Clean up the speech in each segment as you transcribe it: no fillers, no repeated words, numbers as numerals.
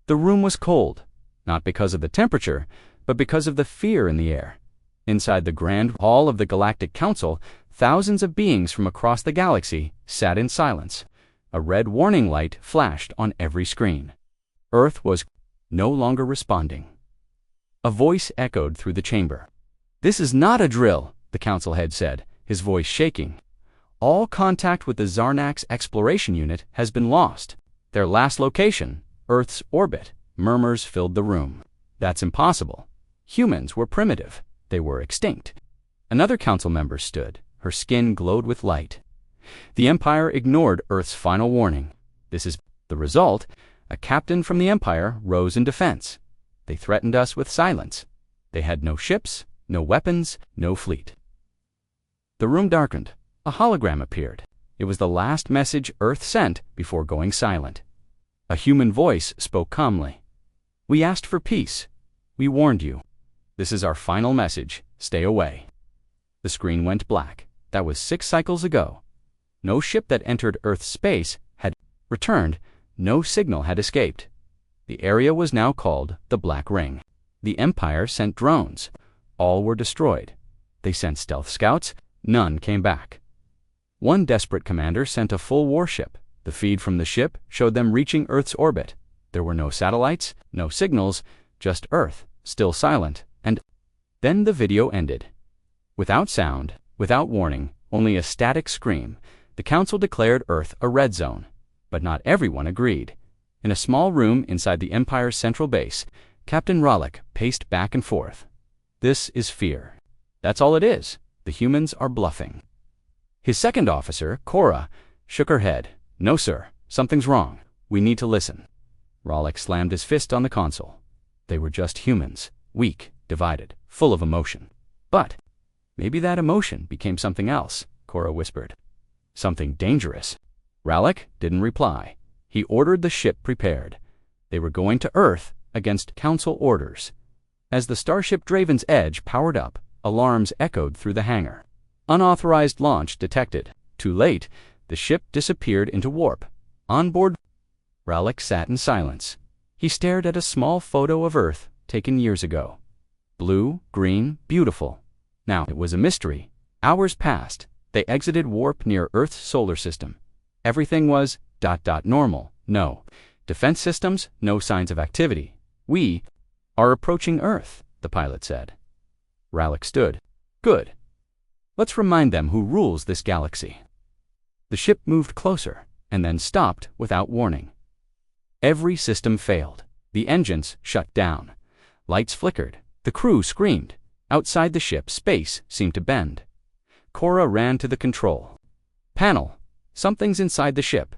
The room was cold, not because of the temperature, but because of the fear in the air. Inside the grand hall of the Galactic Council, thousands of beings from across the galaxy sat in silence. A red warning light flashed on every screen. Earth was no longer responding. A voice echoed through the chamber. "This is not a drill," the council head said, his voice shaking. "All contact with the Zarnax exploration unit has been lost. Their last location, Earth's orbit." Murmurs filled the room. "That's impossible. Humans were primitive. They were extinct." Another council member stood. Her skin glowed with light. "The Empire ignored Earth's final warning. This is the result. A captain from the Empire rose in defense. They threatened us with silence. They had no ships, no weapons, no fleet." The room darkened. A hologram appeared. It was the last message Earth sent before going silent. A human voice spoke calmly. "We asked for peace. We warned you. This is our final message. Stay away." The screen went black. That was 6 cycles ago. No ship that entered Earth's space had returned. No signal had escaped. The area was now called the Black Ring. The Empire sent drones. All were destroyed. They sent stealth scouts. None came back. One desperate commander sent a full warship. The feed from the ship showed them reaching Earth's orbit. There were no satellites, no signals, just Earth, still silent, and then the video ended. Without sound, without warning, only a static scream, the Council declared Earth a red zone. But not everyone agreed. In a small room inside the Empire's central base, Captain Rollick paced back and forth. "This is fear. That's all it is. The humans are bluffing." His second officer, Cora, shook her head. "No, sir. Something's wrong. We need to listen." Rollick slammed his fist on the console. They were just humans, weak, divided, full of emotion. "But maybe that emotion became something else," Cora whispered. "Something dangerous." Rollick didn't reply. He ordered the ship prepared. They were going to Earth against Council orders. As the starship Draven's Edge powered up, alarms echoed through the hangar. Unauthorized launch detected. Too late, the ship disappeared into warp. On board, Rollick sat in silence. He stared at a small photo of Earth taken years ago. Blue, green, beautiful. Now it was a mystery. Hours passed. They exited warp near Earth's solar system. Everything was ... normal. No. Defense systems, no signs of activity. "We are approaching Earth," the pilot said. Rollick stood. "Good. Let's remind them who rules this galaxy." The ship moved closer, and then stopped without warning. Every system failed. The engines shut down. Lights flickered. The crew screamed. Outside the ship, space seemed to bend. Cora ran to the control panel. "Something's inside the ship."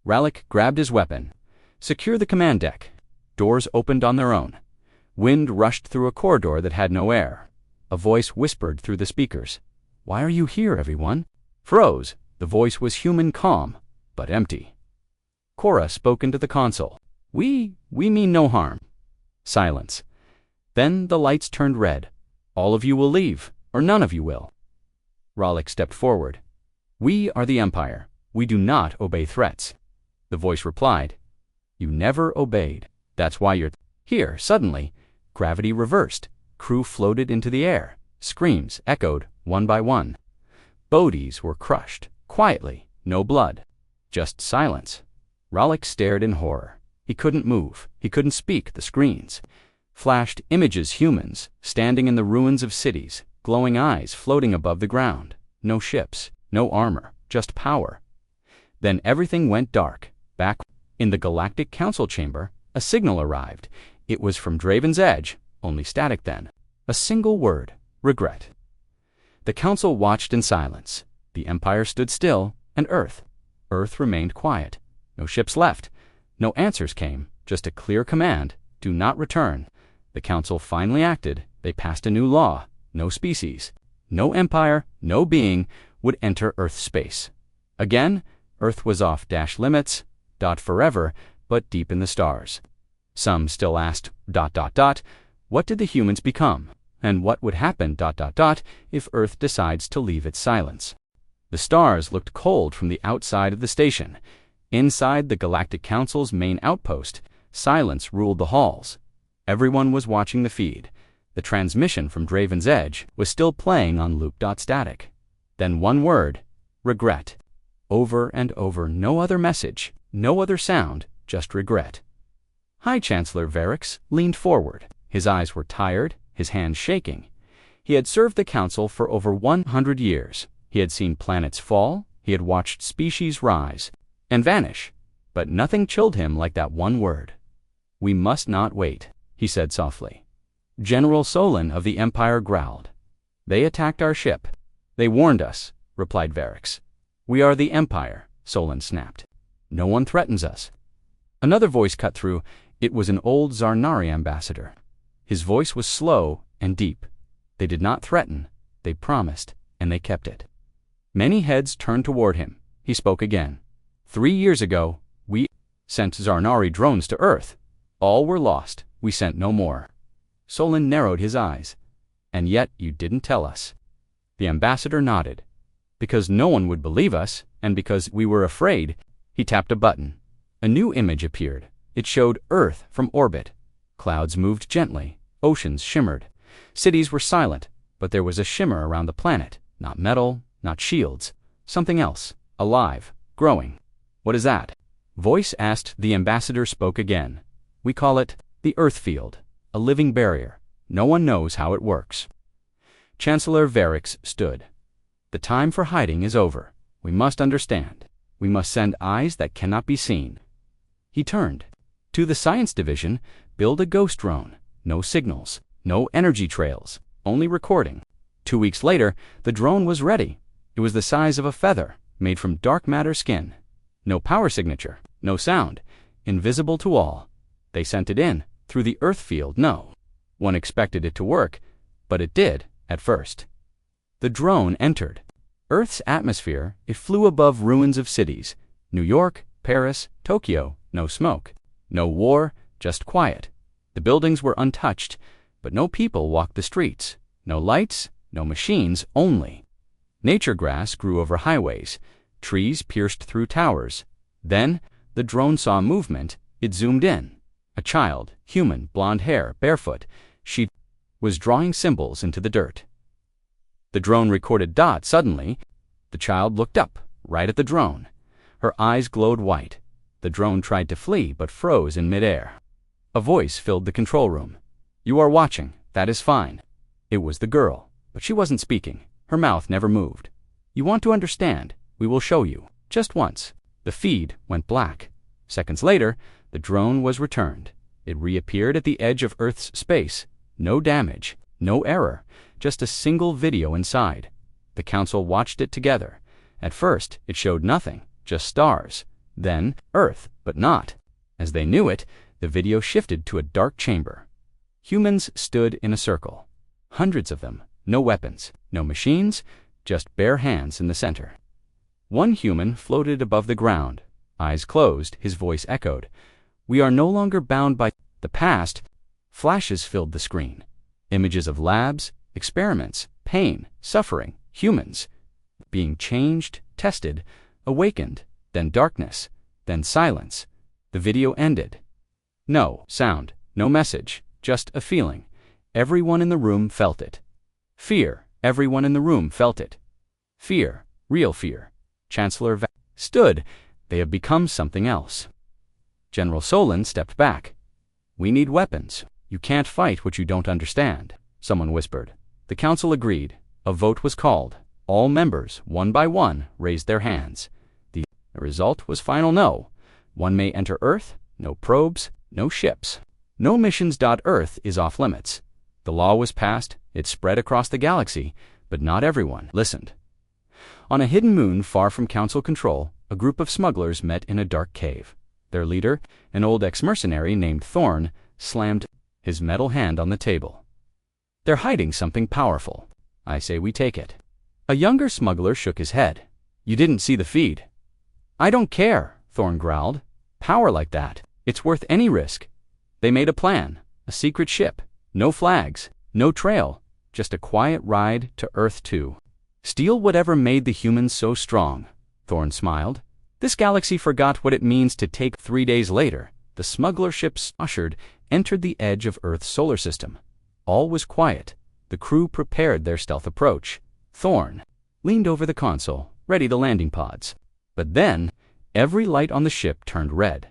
Rollick grabbed his weapon. "Secure the command deck." Doors opened on their own. Wind rushed through a corridor that had no air. A voice whispered through the speakers. "Why are you here, everyone?" Froze. The voice was human calm, but empty. Cora spoke into the console. We mean no harm." Silence. Then the lights turned red. "All of you will leave, or none of you will." Rollick stepped forward. "We are the Empire. We do not obey threats." The voice replied. "You never obeyed. That's why you're here." Suddenly, gravity reversed. Crew floated into the air. Screams echoed one by one. Bodies were crushed. Quietly. No blood. Just silence. Rollick stared in horror. He couldn't move. He couldn't speak. The screens flashed images, humans standing in the ruins of cities, glowing eyes floating above the ground. No ships, no armor, just power. Then everything went dark. Back in the Galactic Council chamber, a signal arrived. It was from Draven's Edge, only static then. A single word: regret. The Council watched in silence. The Empire stood still, and Earth remained quiet. No ships left. No answers came, just a clear command: do not return. The Council finally acted. They passed a new law. No species, no empire, no being would enter Earth space. Again, Earth was off limits, forever, but deep in the stars. Some still asked, what did the humans become? And what would happen, if Earth decides to leave its silence? The stars looked cold from the outside of the station. Inside the Galactic Council's main outpost, Silence ruled the halls. Everyone was watching the feed. The transmission from Draven's Edge was still playing on loop.static. Then one word, regret. Over and over, no other message, no other sound, just regret. High Chancellor Varix leaned forward. His eyes were tired, his hands shaking. He had served the Council for over 100 years. He had seen planets fall, he had watched species rise and vanish, but nothing chilled him like that one word. "We must not wait," he said softly. General Solon of the Empire growled. "They attacked our ship." "They warned us," replied Varix. "We are the Empire," Solon snapped. "No one threatens us." Another voice cut through. It was an old Zarnari ambassador. His voice was slow and deep. They did not threaten, they promised, and they kept it. Many heads turned toward him. He spoke again. 3 years ago, we sent Zarnari drones to Earth. All were lost. We sent no more." Solon narrowed his eyes. "And yet you didn't tell us." The ambassador nodded. "Because no one would believe us, and because we were afraid." He tapped a button. A new image appeared. It showed Earth from orbit. Clouds moved gently. Oceans shimmered. Cities were silent, but there was a shimmer around the planet. Not metal, not shields. Something else. Alive. Growing. "What is that?" Voice asked. The ambassador spoke again. "We call it the Earth Field. A living barrier. No one knows how it works." Chancellor Varix stood. "The time for hiding is over. We must understand. We must send eyes that cannot be seen." He turned. "To the Science Division, build a ghost drone. No signals. No energy trails. Only recording." 2 weeks later, the drone was ready. It was the size of a feather, made from dark matter skin. No power signature. No sound. Invisible to all. They sent it in, through the Earth field. No one expected it to work, but it did, at first. The drone entered Earth's atmosphere. It flew above ruins of cities. New York, Paris, Tokyo. No smoke. No war, just quiet. The buildings were untouched, but no people walked the streets. No lights, no machines, only. Nature grass grew over highways. Trees pierced through towers. Then, the drone saw movement. It zoomed in. A child, human, blonde hair, barefoot. She was drawing symbols into the dirt. The drone recorded dot. Suddenly, the child looked up, right at the drone. Her eyes glowed white. The drone tried to flee, but froze in midair. A voice filled the control room. "You are watching. That is fine." It was the girl, but she wasn't speaking. Her mouth never moved. "You want to understand? We will show you. Just once." The feed went black. Seconds later, the drone was returned. It reappeared at the edge of Earth's space. No damage, no error, just a single video inside. The Council watched it together. At first, it showed nothing, just stars. Then, Earth, but not. As they knew it, the video shifted to a dark chamber. Humans stood in a circle. Hundreds of them. No weapons, no machines, just bare hands in the center. One human floated above the ground. Eyes closed, his voice echoed. "We are no longer bound by the past." Flashes filled the screen. Images of labs, experiments, pain, suffering, humans. Being changed, tested, awakened, then darkness, then silence. The video ended. No sound, no message, just a feeling. Everyone in the room felt it. Fear. Everyone in the room felt it. Fear. Real fear. Chancellor stood. They have become something else. General Solon stepped back. "We need weapons. You can't fight what you don't understand," someone whispered. The Council agreed. A vote was called. All members, one by one, raised their hands. The result was final no. One may enter Earth, no probes, no ships. No missions. Earth is off limits. The law was passed, it spread across the galaxy, but not everyone listened. On a hidden moon far from Council control, a group of smugglers met in a dark cave. Their leader, an old ex-mercenary named Thorn, slammed his metal hand on the table. "They're hiding something powerful. I say we take it." A younger smuggler shook his head. "You didn't see the feed." "I don't care," Thorn growled. "Power like that, it's worth any risk." They made a plan, a secret ship, no flags, no trail, just a quiet ride to Earth 2. "Steal whatever made the humans so strong," Thorn smiled. "This galaxy forgot what it means to take." 3 days later, the the smuggler ships ushered entered the edge of Earth's solar system. All was quiet. The crew prepared their stealth approach. Thorn leaned over the console, ready the landing pods. But then, every light on the ship turned red.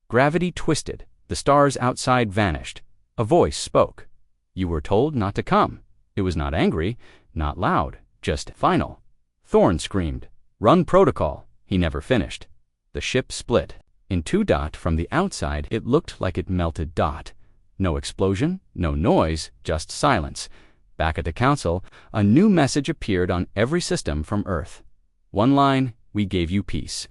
Gravity twisted. The stars outside vanished. A voice spoke. "You were told not to come." It was not angry, not loud, just final. Thorn screamed, "Run protocol." He never finished. The ship split. In two dot from the outside, it looked like it melted dot. No explosion, no noise, just silence. Back at the council, a new message appeared on every system from Earth. One line, "We gave you peace.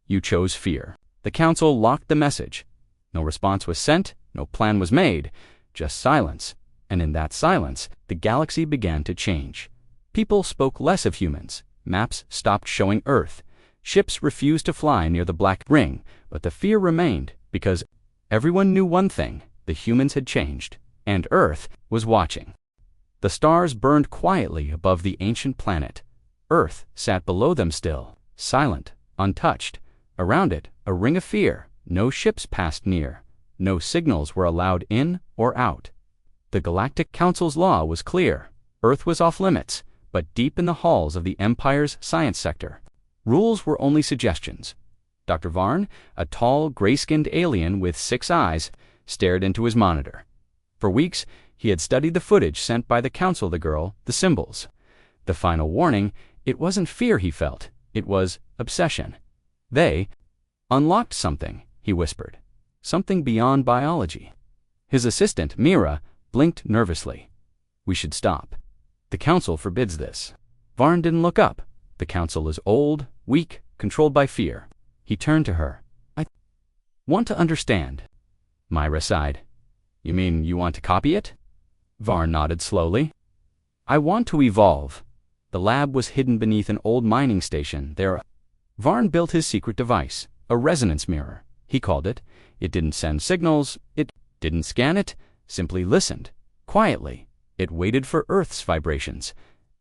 You chose fear." The council locked the message. No response was sent, no plan was made, just silence. And in that silence, the galaxy began to change. People spoke less of humans. Maps stopped showing Earth. Ships refused to fly near the black ring, but the fear remained because everyone knew one thing: the humans had changed, and Earth was watching. The stars burned quietly above the ancient planet. Earth sat below them still, silent, untouched. Around it, a ring of fear. No ships passed near. No signals were allowed in or out. The Galactic Council's law was clear. Earth was off limits, but deep in the halls of the Empire's science sector, rules were only suggestions. Dr. Varn, a tall, gray-skinned alien with 6 eyes, stared into his monitor. For weeks, he had studied the footage sent by the Council, the girl, the symbols. The final warning, it wasn't fear he felt, it was obsession. They unlocked something, he whispered. Something beyond biology. His assistant, Mira, blinked nervously. "We should stop. The Council forbids this." Varn didn't look up. The Council is old, weak, controlled by fear. He turned to her. "I want to understand." Myra sighed. "You mean you want to copy it?" Varn nodded slowly. "I want to evolve." The lab was hidden beneath an old mining station. Varn built his secret device, a resonance mirror, he called it. It didn't send signals, it didn't scan it, simply listened. Quietly, it waited for Earth's vibrations.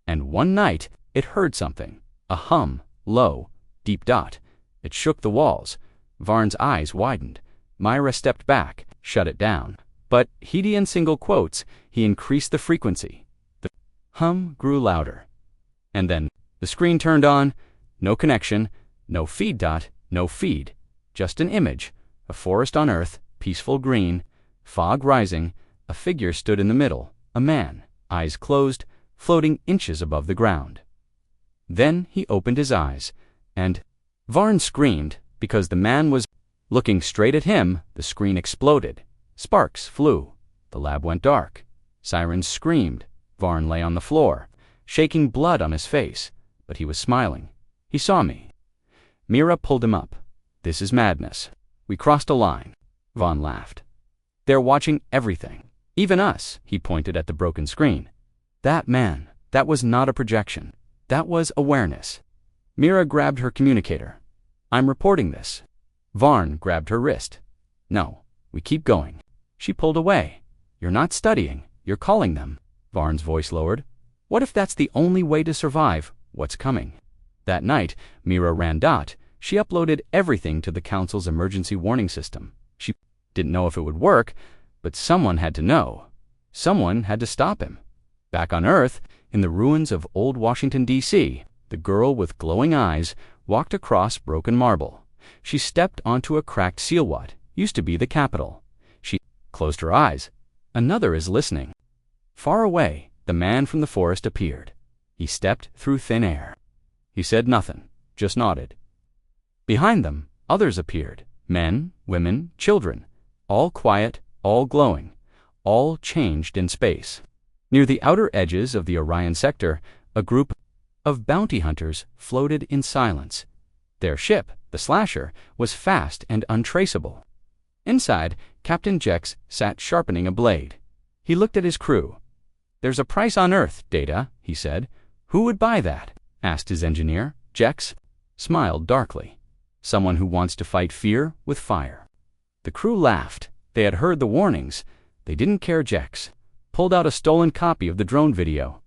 And one night, it heard something. A hum, low, deep dot. It shook the walls. Varn's eyes widened. Myra stepped back, shut it down. But, heedy in single quotes, he increased the frequency. The hum grew louder. And then, the screen turned on. No connection, no feed dot, no feed. Just an image. A forest on Earth, peaceful green, fog rising. A figure stood in the middle. A man, eyes closed, floating inches above the ground. Then he opened his eyes, and Varn screamed because the man was looking straight at him. The screen exploded. Sparks flew. The lab went dark. Sirens screamed. Varn lay on the floor, shaking blood on his face, but he was smiling. He saw me. Mira pulled him up. "This is madness. We crossed a line." Varn laughed. "They're watching everything. Even us," he pointed at the broken screen. "That man, that was not a projection. That was awareness." Mira grabbed her communicator. "I'm reporting this." Varn grabbed her wrist. "No, we keep going." She pulled away. "You're not studying, you're calling them." Varn's voice lowered. "What if that's the only way to survive what's coming?" That night, Mira ran dot. She uploaded everything to the Council's emergency warning system. She didn't know if it would work, but someone had to know. Someone had to stop him. Back on Earth, in the ruins of old Washington, D.C., the girl with glowing eyes walked across broken marble. She stepped onto a cracked seal what used to be the Capitol. She closed her eyes. Another is listening. Far away, the man from the forest appeared. He stepped through thin air. He said nothing, just nodded. Behind them, others appeared. Men, women, children. All quiet, all glowing. All changed in space. Near the outer edges of the Orion sector, a group of bounty hunters floated in silence. Their ship, the Slasher, was fast and untraceable. Inside, Captain Jex sat sharpening a blade. He looked at his crew. "There's a price on Earth, Data," he said. "Who would buy that?" asked his engineer. Jex smiled darkly. "Someone who wants to fight fear with fire." The crew laughed. They had heard the warnings. They didn't care. Jex pulled out a stolen copy of the drone video.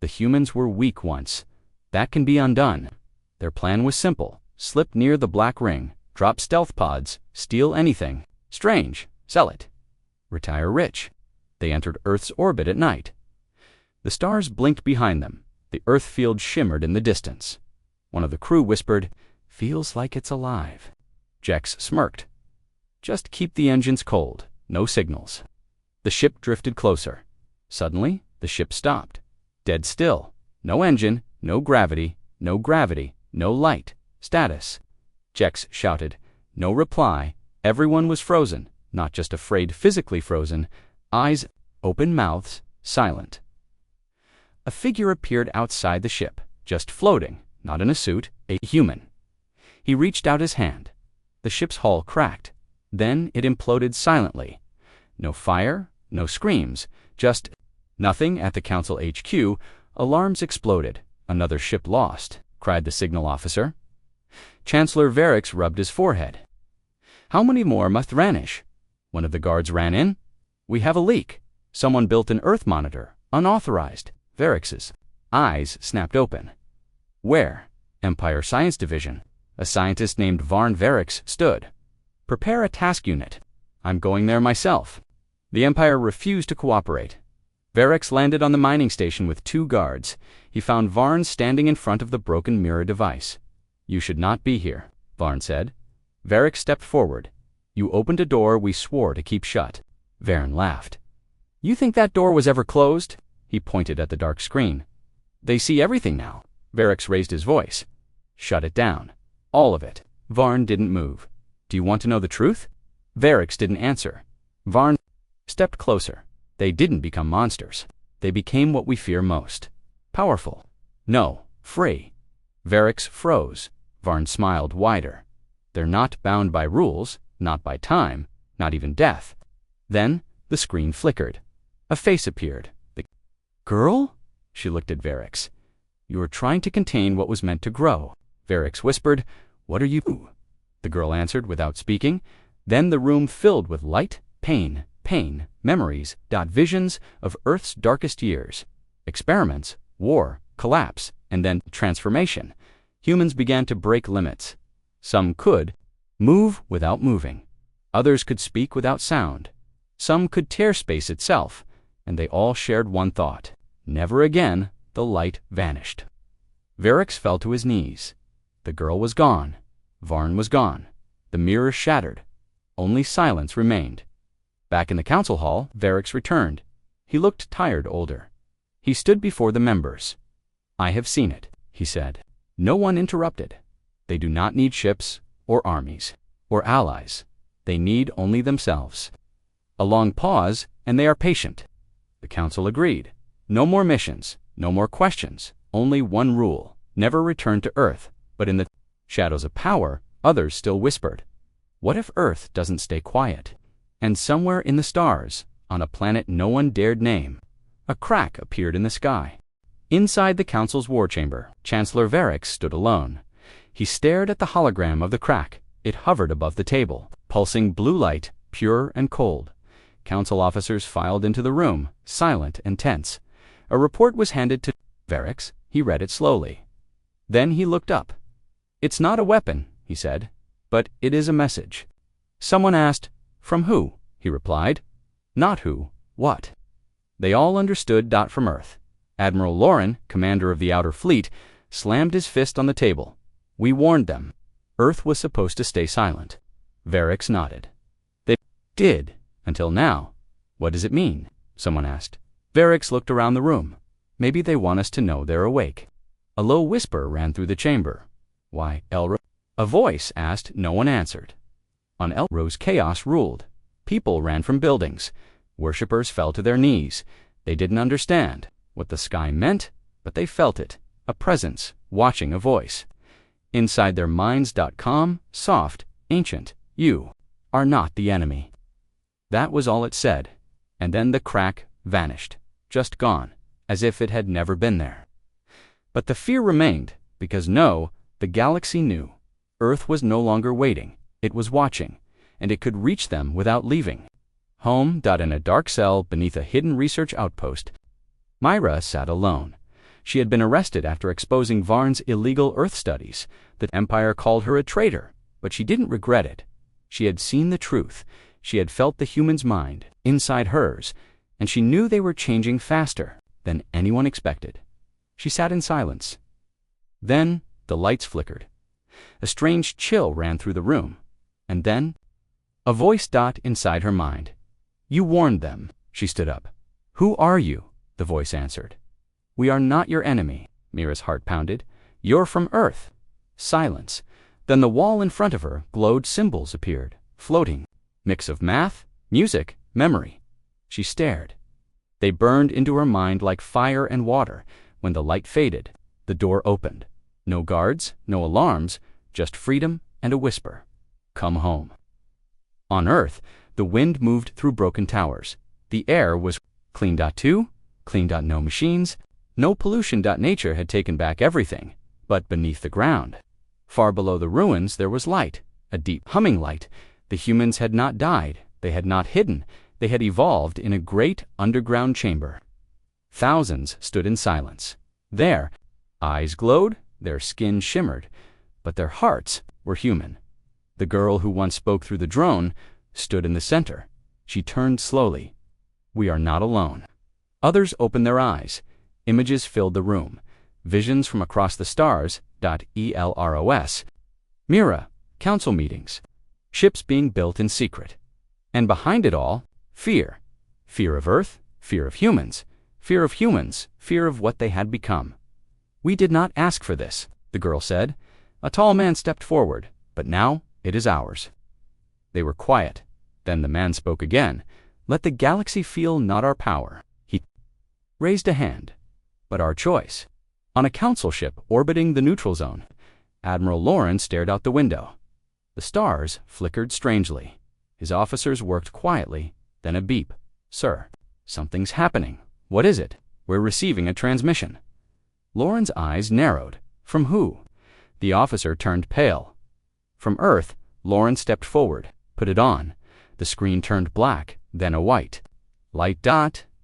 The humans were weak once. That can be undone. Their plan was simple. Slip near the black ring, drop stealth pods, steal anything, Strange. Sell it. Retire rich. They entered Earth's orbit at night. The stars blinked behind them. The Earth field shimmered in the distance. One of the crew whispered, "Feels like it's alive." Jex smirked. "Just keep the engines cold. No signals." The ship drifted closer. Suddenly, the ship stopped. Dead still. No engine, no gravity, no gravity, no light. Status. Jex shouted. No reply. Everyone was frozen, not just afraid, physically frozen. Eyes, open mouths, silent. A figure appeared outside the ship, just floating, not in a suit, a human. He reached out his hand. The ship's hull cracked. Then it imploded silently. No fire, no screams, just nothing. At the Council HQ, alarms exploded. "Another ship lost," cried the signal officer. Chancellor Varix rubbed his forehead. "How many more must vanish?" One of the guards ran in. "We have a leak. Someone built an Earth monitor, unauthorized." Varix's eyes snapped open. "Where?" "Empire Science Division." A scientist named Varn Varix stood. "Prepare a task unit." "I'm going there myself." The Empire refused to cooperate. Varix landed on the mining station with 2 guards. He found Varn standing in front of the broken mirror device. "You should not be here," Varn said. Varix stepped forward. "You opened a door we swore to keep shut." Varn laughed. "You think that door was ever closed?" He pointed at the dark screen. "They see everything now." Varix raised his voice. "Shut it down. All of it." Varn didn't move. "Do you want to know the truth?" Varix didn't answer. Varn stepped closer. "They didn't become monsters. They became what we fear most. Powerful. No, free." Varix froze. Varn smiled wider. "They're not bound by rules, not by time, not even death." Then the screen flickered. A face appeared. "The girl?" She looked at Varix. "You were trying to contain what was meant to grow." Varix whispered, "What are you?" The girl answered without speaking. Then the room filled with light, pain, memories, visions of Earth's darkest years. Experiments, war, collapse, and then transformation. Humans began to break limits. Some could move without moving. Others could speak without sound. Some could tear space itself, and they all shared one thought. Never again. The light vanished. Varix fell to his knees. The girl was gone. Varn was gone. The mirror shattered. Only silence remained. Back in the council hall, Varix returned. He looked tired, older. He stood before the members. "I have seen it," he said. No one interrupted. "They do not need ships, or armies, or allies. They need only themselves." A long pause, and they are patient. The council agreed. No more missions, no more questions, only one rule: never return to Earth. But in the shadows of power, others still whispered, "What if Earth doesn't stay quiet?" And somewhere in the stars, on a planet no one dared name, a crack appeared in the sky. Inside the council's war chamber, Chancellor Varix stood alone. He stared at the hologram of the crack. It hovered above the table, pulsing blue light, pure and cold. Council officers filed into the room, silent and tense. A report was handed to Varix. He read it slowly. Then he looked up. "It's not a weapon," he said, "but it is a message." Someone asked, "From who?" He replied, "Not who, what." They all understood. From Earth. Admiral Loren, commander of the Outer Fleet, slammed his fist on the table. "We warned them. Earth was supposed to stay silent." Varix nodded. "They did, until now." "What does it mean?" someone asked. Varix looked around the room. "Maybe they want us to know they're awake." A low whisper ran through the chamber. "Why, Elro?" A voice asked. No one answered. On Elrose, chaos ruled. People ran from buildings. Worshippers fell to their knees. They didn't understand what the sky meant, but they felt it. A presence, watching, a voice. Inside their minds. Calm, soft, ancient. "You are not the enemy." That was all it said. And then the crack vanished. Just gone, as if it had never been there. But the fear remained, because the galaxy knew. Earth was no longer waiting. It was watching, and it could reach them without leaving. Home. In a dark cell beneath a hidden research outpost, Myra sat alone. She had been arrested after exposing Varn's illegal Earth studies. The Empire called her a traitor, but she didn't regret it. She had seen the truth. She had felt the human's mind inside hers, and she knew they were changing faster than anyone expected. She sat in silence. Then the lights flickered. A strange chill ran through the room, and then a voice inside her mind. "You warned them." She stood up. "Who are you?" the voice answered. "We are not your enemy." Mira's heart pounded. "You're from Earth." Silence. Then the wall in front of her glowed. Symbols appeared, floating. Mix of math, music, memory. She stared. They burned into her mind like fire and water. When the light faded, the door opened. No guards, no alarms, just freedom and a whisper. "Come home." On Earth, the wind moved through broken towers. The air was clean. Clean. No machines, no pollution. Nature had taken back everything. But beneath the ground, far below the ruins, there was light, a deep humming light. The humans had not died. They had not hidden. They had evolved in a great underground chamber. Thousands stood in silence. Their eyes glowed, their skin shimmered, but their hearts were human. The girl who once spoke through the drone stood in the center. She turned slowly. "We are not alone." Others opened their eyes. Images filled the room. Visions from across the stars. ELROS. Mira, council meetings. Ships being built in secret. And behind it all, fear. Fear of Earth, fear of humans, fear of what they had become. "We did not ask for this," the girl said. A tall man stepped forward. "But now it is ours." They were quiet. Then the man spoke again. "Let the galaxy feel not our power." He raised a hand. "But our choice." On a council ship orbiting the neutral zone, Admiral Lawrence stared out the window. The stars flickered strangely. His officers worked quietly. Then a beep. "Sir, something's happening." "What is it?" "We're receiving a transmission." Lauren's eyes narrowed. "From who?" The officer turned pale. "From Earth." Lawrence stepped forward. "Put it on." The screen turned black, then a white. Light.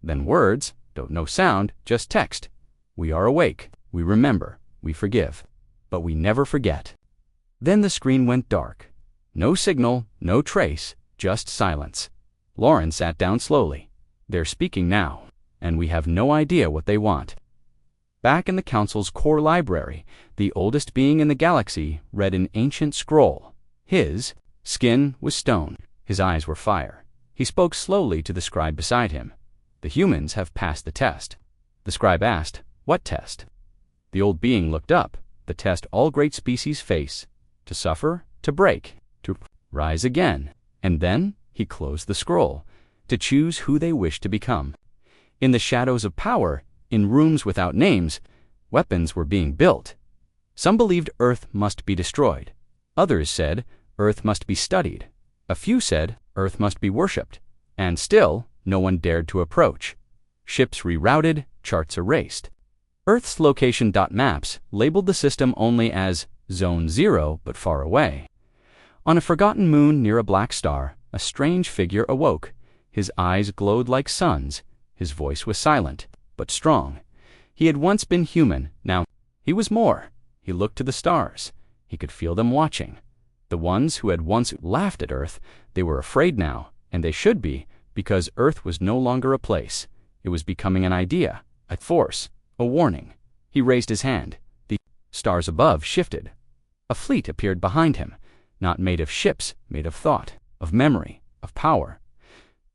Then words. No sound, just text. "We are awake. We remember. We forgive. But we never forget." Then the screen went dark. No signal, no trace, just silence. Lawrence sat down slowly. "They're speaking now, and we have no idea what they want." Back in the council's core library, the oldest being in the galaxy read an ancient scroll. His skin was stone. His eyes were fire. He spoke slowly to the scribe beside him. "The humans have passed the test." The scribe asked, "What test?" The old being looked up. "The test all great species face. To suffer, to break, to rise again." And then he closed the scroll. To choose who they wish to become. In the shadows of power, in rooms without names, weapons were being built. Some believed Earth must be destroyed. Others said Earth must be studied. A few said Earth must be worshipped. And still, no one dared to approach. Ships rerouted, charts erased. Earth's location. Maps labeled the system only as Zone 0, but far away. On a forgotten moon near a black star, a strange figure awoke. His eyes glowed like suns. His voice was silent, but strong. He had once been human. Now he was more. He looked to the stars. He could feel them watching. The ones who had once laughed at Earth, they were afraid now, and they should be, because Earth was no longer a place. It was becoming an idea, a force, a warning. He raised his hand. The stars above shifted. A fleet appeared behind him, not made of ships, made of thought, of memory, of power.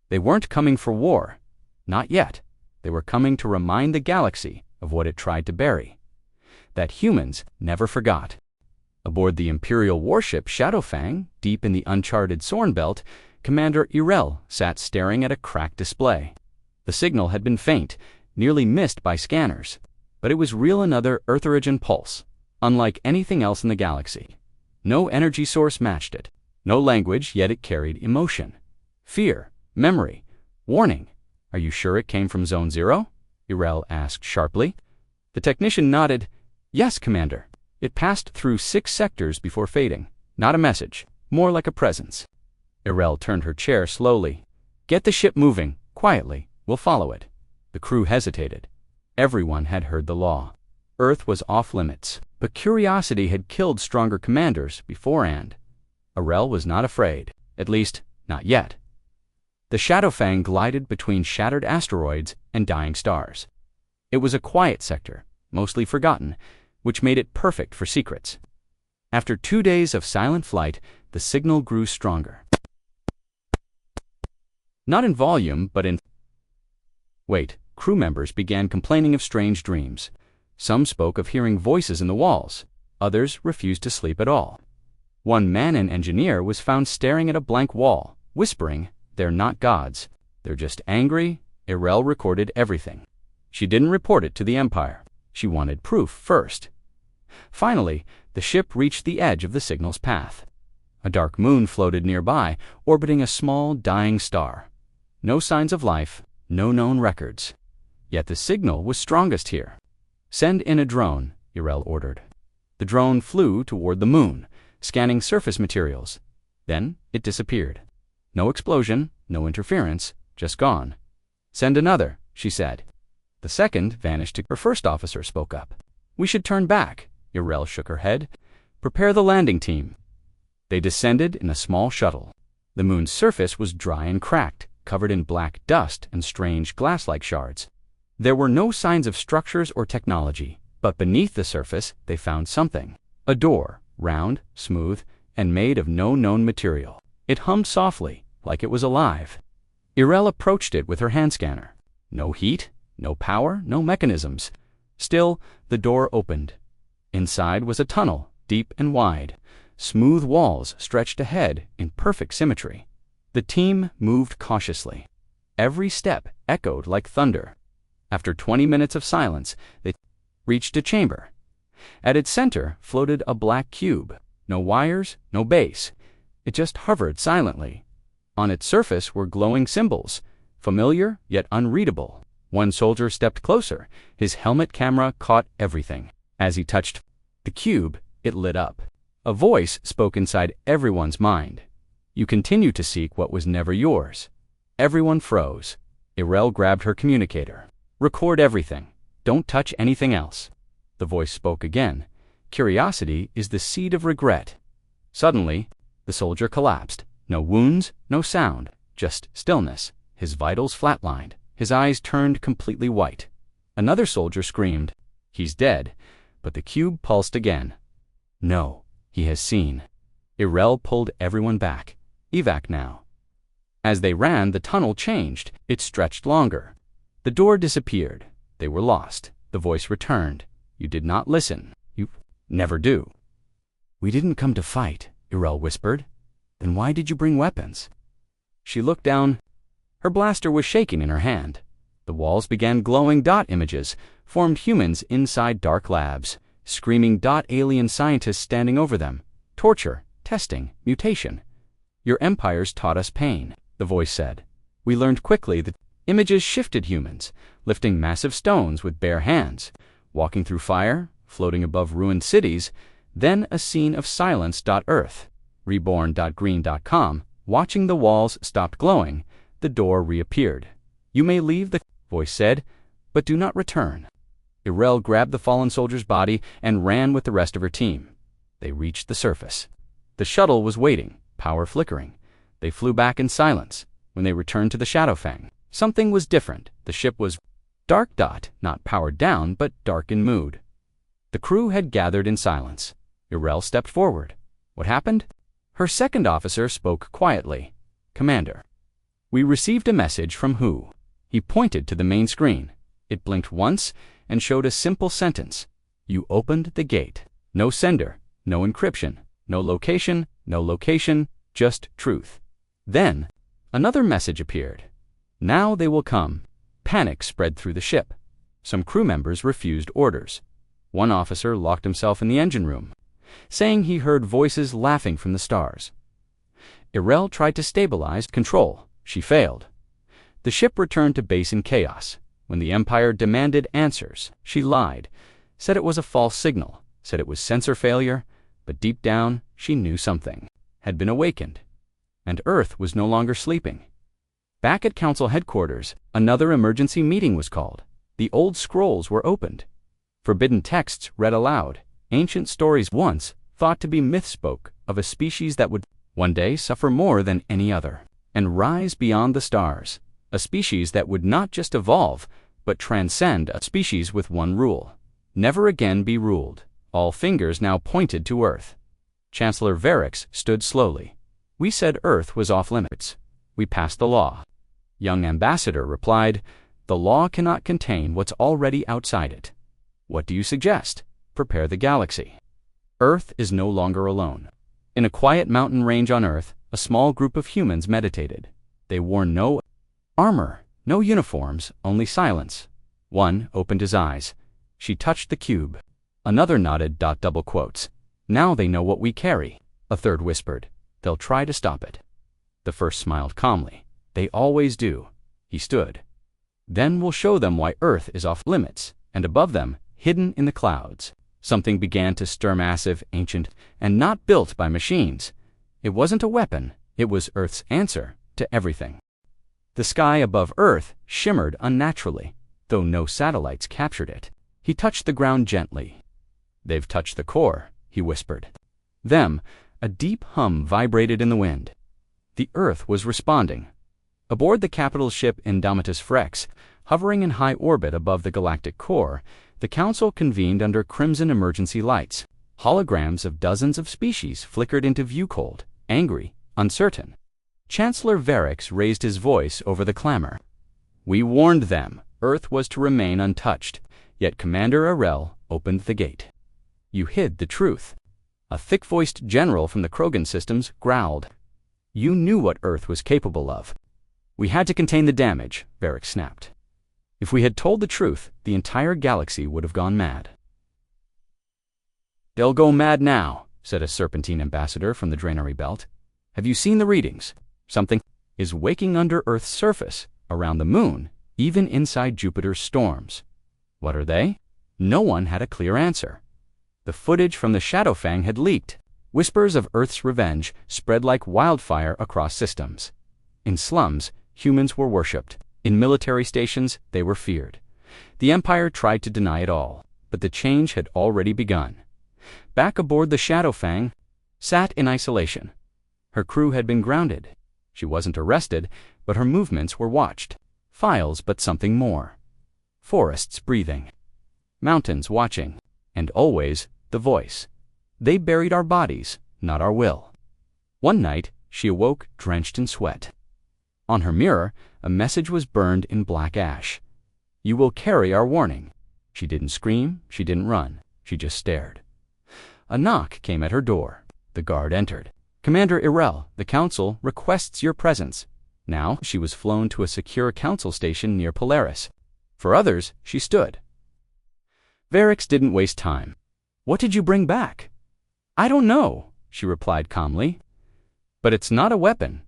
They weren't coming for war. Not yet. They were coming to remind the galaxy of what it tried to bury. That humans never forgot. Aboard the Imperial warship Shadowfang, deep in the uncharted Sorn Belt, Commander Irel sat staring at a cracked display. The signal had been faint, nearly missed by scanners, but it was real. Another Earth origin pulse, unlike anything else in the galaxy. No energy source matched it. No language, yet it carried emotion. Fear, memory, warning. "Are you sure it came from Zone 0? Irel asked sharply. The technician nodded. "Yes, Commander. It passed through 6 sectors before fading. Not a message, more like a presence." Irel turned her chair slowly. "Get the ship moving, quietly. We'll follow it." The crew hesitated. Everyone had heard the law. Earth was off limits, but curiosity had killed stronger commanders beforehand. Irel was not afraid, at least, not yet. The Shadowfang glided between shattered asteroids and dying stars. It was a quiet sector, mostly forgotten, which made it perfect for secrets. After 2 days of silent flight, the signal grew stronger. Not in volume, but in weight. Crew members began complaining of strange dreams. Some spoke of hearing voices in the walls. Others refused to sleep at all. One man-in engineer was found staring at a blank wall, whispering, "They're not gods. They're just angry." Irel recorded everything. She didn't report it to the Empire. She wanted proof first. Finally, the ship reached the edge of the signal's path. A dark moon floated nearby, orbiting a small, dying star. No signs of life, no known records. Yet the signal was strongest here. "Send in a drone," Irel ordered. The drone flew toward the moon, scanning surface materials. Then it disappeared. No explosion, no interference, just gone. "Send another," she said. The second vanished. Her first officer spoke up. "We should turn back." Irel shook her head. "Prepare the landing team." They descended in a small shuttle. The moon's surface was dry and cracked, covered in black dust and strange glass-like shards. There were no signs of structures or technology, but beneath the surface they found something. A door, round, smooth, and made of no known material. It hummed softly, like it was alive. Irel approached it with her hand scanner. No heat, no power, no mechanisms. Still, the door opened. Inside was a tunnel, deep and wide. Smooth walls stretched ahead in perfect symmetry. The team moved cautiously. Every step echoed like thunder. After 20 minutes of silence, they reached a chamber. At its center floated a black cube. No wires, no base. It just hovered silently. On its surface were glowing symbols, familiar yet unreadable. One soldier stepped closer. His helmet camera caught everything. As he touched the cube, it lit up. A voice spoke inside everyone's mind. "You continue to seek what was never yours." Everyone froze. Irel grabbed her communicator. "Record everything. Don't touch anything else." The voice spoke again. "Curiosity is the seed of regret." Suddenly, the soldier collapsed. No wounds, no sound, just stillness. His vitals flatlined. His eyes turned completely white. Another soldier screamed, "He's dead," but the cube pulsed again. "No, he has seen." Irel pulled everyone back. Evac now. As they ran, the tunnel changed. It stretched longer. The door disappeared. They were lost. The voice returned. "You did not listen. You never do." "We didn't come to fight," Irel whispered. "Then why did you bring weapons?" She looked down. Her blaster was shaking in her hand. The walls began glowing dot images, formed humans inside dark labs, screaming dot alien scientists standing over them. Torture, testing, mutation. "Your empires taught us pain," the voice said. "We learned quickly that images shifted humans, lifting massive stones with bare hands, walking through fire, floating above ruined cities, then a scene of silence. Earth, reborn.green.com, watching the walls stopped glowing, the door reappeared. "You may leave," the voice said, "but do not return." Irel grabbed the fallen soldier's body and ran with the rest of her team. They reached the surface. The shuttle was waiting, power flickering. They flew back in silence. When they returned to the Shadowfang, something was different. The ship was dark. Not powered down, but dark in mood. The crew had gathered in silence. Irel stepped forward. "What happened?" Her second officer spoke quietly. "Commander, we received a message from Who." He pointed to the main screen. It blinked once and showed a simple sentence. "You opened the gate." No sender, no encryption, no location, just truth. Then, another message appeared. "Now they will come." Panic spread through the ship. Some crew members refused orders. One officer locked himself in the engine room, saying he heard voices laughing from the stars. Irel tried to stabilize control. She failed. The ship returned to base in chaos. When the Empire demanded answers, she lied, said it was a false signal, said it was sensor failure, but deep down, she knew something had been awakened, and Earth was no longer sleeping. Back at Council headquarters, another emergency meeting was called. The old scrolls were opened. Forbidden texts read aloud. Ancient stories once thought to be myths spoke of a species that would one day suffer more than any other. and rise beyond the stars, a species that would not just evolve, but transcend, a species with one rule: never again be ruled. All fingers now pointed to Earth. Chancellor Variks stood slowly. We said Earth was off limits. We passed the law. Young ambassador replied, the law cannot contain what's already outside it. What do you suggest? Prepare the galaxy. Earth is no longer alone. In a quiet mountain range on Earth, a small group of humans meditated. They wore no armor, no uniforms, only silence. One opened his eyes. She touched the cube. Another nodded. Double quotes. Now they know what we carry. A third whispered, they'll try to stop it. The first smiled calmly. They always do. He stood. Then we'll show them why Earth is off limits, and above them, hidden in the clouds, something began to stir, massive, ancient, and not built by machines. It wasn't a weapon, it was Earth's answer to everything. The sky above Earth shimmered unnaturally, though no satellites captured it. He touched the ground gently. They've touched the core, he whispered. Them, a deep hum vibrated in the wind. The Earth was responding. Aboard the capital ship Indomitus Rex, hovering in high orbit above the galactic core, the Council convened under crimson emergency lights. Holograms of dozens of species flickered into view, cold, angry, uncertain. Chancellor Variks raised his voice over the clamor. We warned them Earth was to remain untouched, yet Commander Arel opened the gate. You hid the truth. A thick-voiced general from the Krogan systems growled. You knew what Earth was capable of. We had to contain the damage, Variks snapped. If we had told the truth, the entire galaxy would have gone mad. They'll go mad now, said a serpentine ambassador from the Draenari belt. Have you seen the readings? Something is waking under Earth's surface, around the moon, even inside Jupiter's storms. What are they? No one had a clear answer. The footage from the Shadowfang had leaked. Whispers of Earth's revenge spread like wildfire across systems. In slums, humans were worshipped. In military stations, they were feared. The Empire tried to deny it all, but the change had already begun. Back aboard the Shadowfang, sat in isolation. Her crew had been grounded. She wasn't arrested, but her movements were watched. Files, but something more. Forests breathing. Mountains watching. And always, the voice. They buried our bodies, not our will. One night, she awoke drenched in sweat. On her mirror, a message was burned in black ash. You will carry our warning. She didn't scream, she didn't run, she just stared. A knock came at her door. The guard entered. Commander Irel, the Council requests your presence. Now she was flown to a secure Council station near Polaris. For others, she stood. Variks didn't waste time. What did you bring back? I don't know, she replied calmly. But it's not a weapon.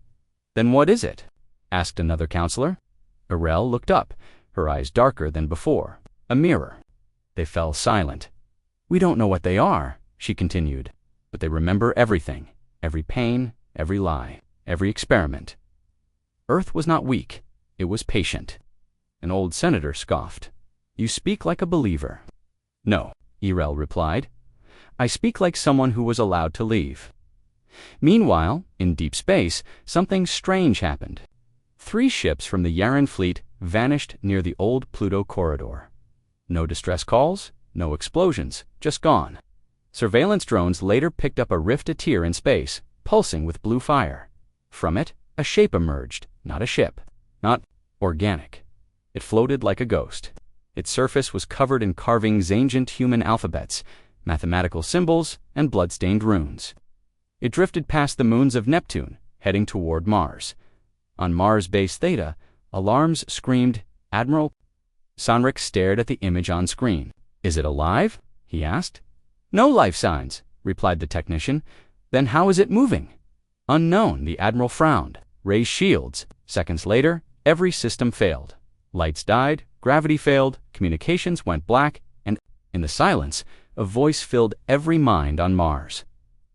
Then what is it? Asked another counselor. Irel looked up, her eyes darker than before. A mirror. They fell silent. We don't know what they are, she continued, but they remember everything, every pain, every lie, every experiment. Earth was not weak, it was patient. An old senator scoffed. You speak like a believer. No, Irel replied. I speak like someone who was allowed to leave. Meanwhile, in deep space, something strange happened. 3 ships from the Yaren fleet vanished near the old Pluto corridor. No distress calls, no explosions, just gone. Surveillance drones later picked up a rift Atir in space, pulsing with blue fire. From it, a shape emerged, not a ship, not organic. It floated like a ghost. Its surface was covered in carvings, ancient human alphabets, mathematical symbols, and blood-stained runes. It drifted past the moons of Neptune, heading toward Mars. On Mars base Theta, alarms screamed, Admiral. Sonrik stared at the image on screen. Is it alive? He asked. No life signs, replied the technician. Then how is it moving? Unknown, the Admiral frowned. Raised shields. Seconds later, every system failed. Lights died, gravity failed, communications went black, and in the silence, a voice filled every mind on Mars.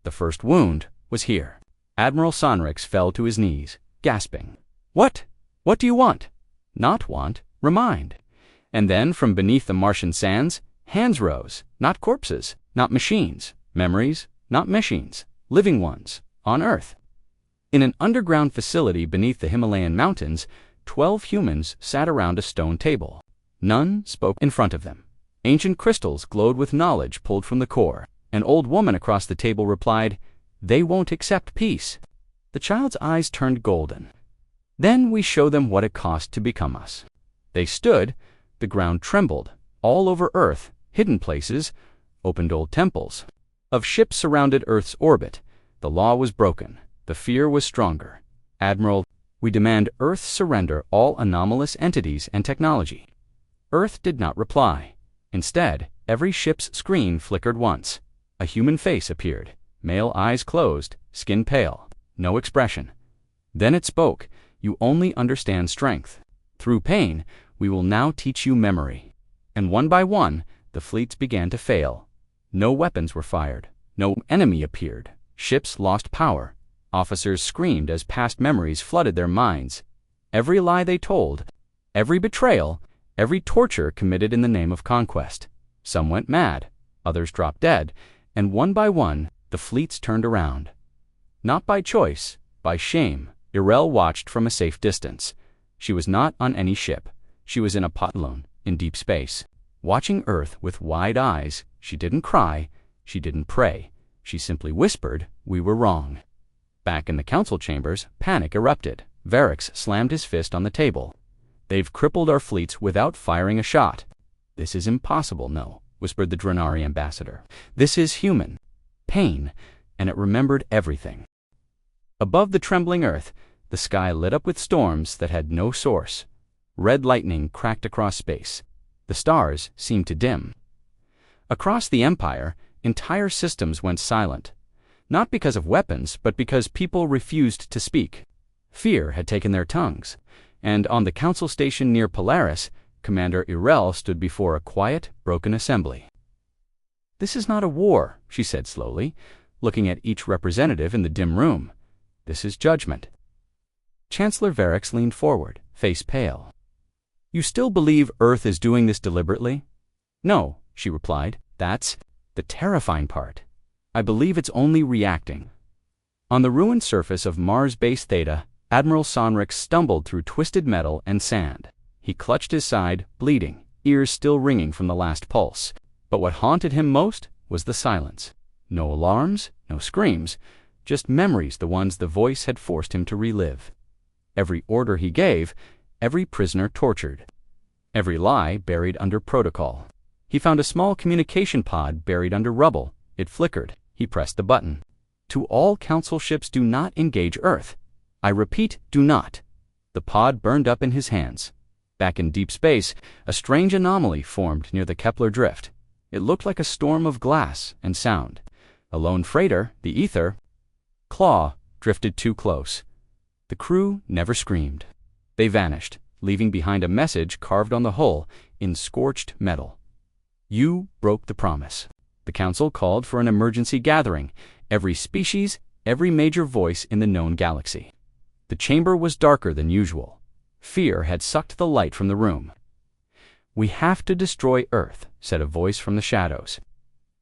The first wound was here. Admiral Sonrix fell to his knees, gasping. What? What do you want? Not want, remind. And then from beneath the Martian sands, hands rose, not corpses, not machines, memories, not machines, living ones, on Earth. In an underground facility beneath the Himalayan mountains, 12 humans sat around a stone table. None spoke in front of them. Ancient crystals glowed with knowledge pulled from the core. An old woman across the table replied, "They won't accept peace." The child's eyes turned golden. "Then we show them what it cost to become us." They stood, the ground trembled, all over Earth, hidden places, opened old temples. Of ships surrounded Earth's orbit, the law was broken, the fear was stronger. "Admiral, we demand Earth surrender all anomalous entities and technology." Earth did not reply. Instead, every ship's screen flickered once. A human face appeared, male eyes closed, skin pale, no expression. Then it spoke, "You only understand strength. Through pain, we will now teach you memory." And one by one, the fleets began to fail. No weapons were fired. No enemy appeared. Ships lost power. Officers screamed as past memories flooded their minds. Every lie they told, every betrayal, every torture committed in the name of conquest. Some went mad, others dropped dead, and one by one, the fleets turned around. Not by choice, by shame, Irel watched from a safe distance. She was not on any ship. She was in a pod alone, in deep space. Watching Earth with wide eyes, she didn't cry, she didn't pray. She simply whispered, "We were wrong." Back in the council chambers, panic erupted. Varix slammed his fist on the table. "They've crippled our fleets without firing a shot." "This is impossible, no," whispered the Drenari ambassador. "This is human. Pain," and it remembered everything. Above the trembling Earth, the sky lit up with storms that had no source. Red lightning cracked across space. The stars seemed to dim. Across the Empire, entire systems went silent. Not because of weapons, but because people refused to speak. Fear had taken their tongues. And on the council station near Polaris, Commander Irel stood before a quiet, broken assembly. "This is not a war," she said slowly, looking at each representative in the dim room. "This is judgment." Chancellor Varix leaned forward, face pale. "You still believe Earth is doing this deliberately?" "No," she replied. "That's the terrifying part. I believe it's only reacting." On the ruined surface of Mars Base Theta, Admiral Sonrix stumbled through twisted metal and sand. He clutched his side, bleeding, ears still ringing from the last pulse. But what haunted him most was the silence. No alarms, no screams, just memories, the ones the voice had forced him to relive. Every order he gave, every prisoner tortured. Every lie buried under protocol. He found a small communication pod buried under rubble. It flickered. He pressed the button. "To all council ships, do not engage Earth. I repeat, do not." The pod burned up in his hands. Back in deep space, a strange anomaly formed near the Kepler drift. It looked like a storm of glass and sound. A lone freighter, the Ether, Claw, drifted too close. The crew never screamed. They vanished, leaving behind a message carved on the hull in scorched metal. "You broke the promise." The council called for an emergency gathering, every species, every major voice in the known galaxy. The chamber was darker than usual. Fear had sucked the light from the room. "We have to destroy Earth," said a voice from the shadows.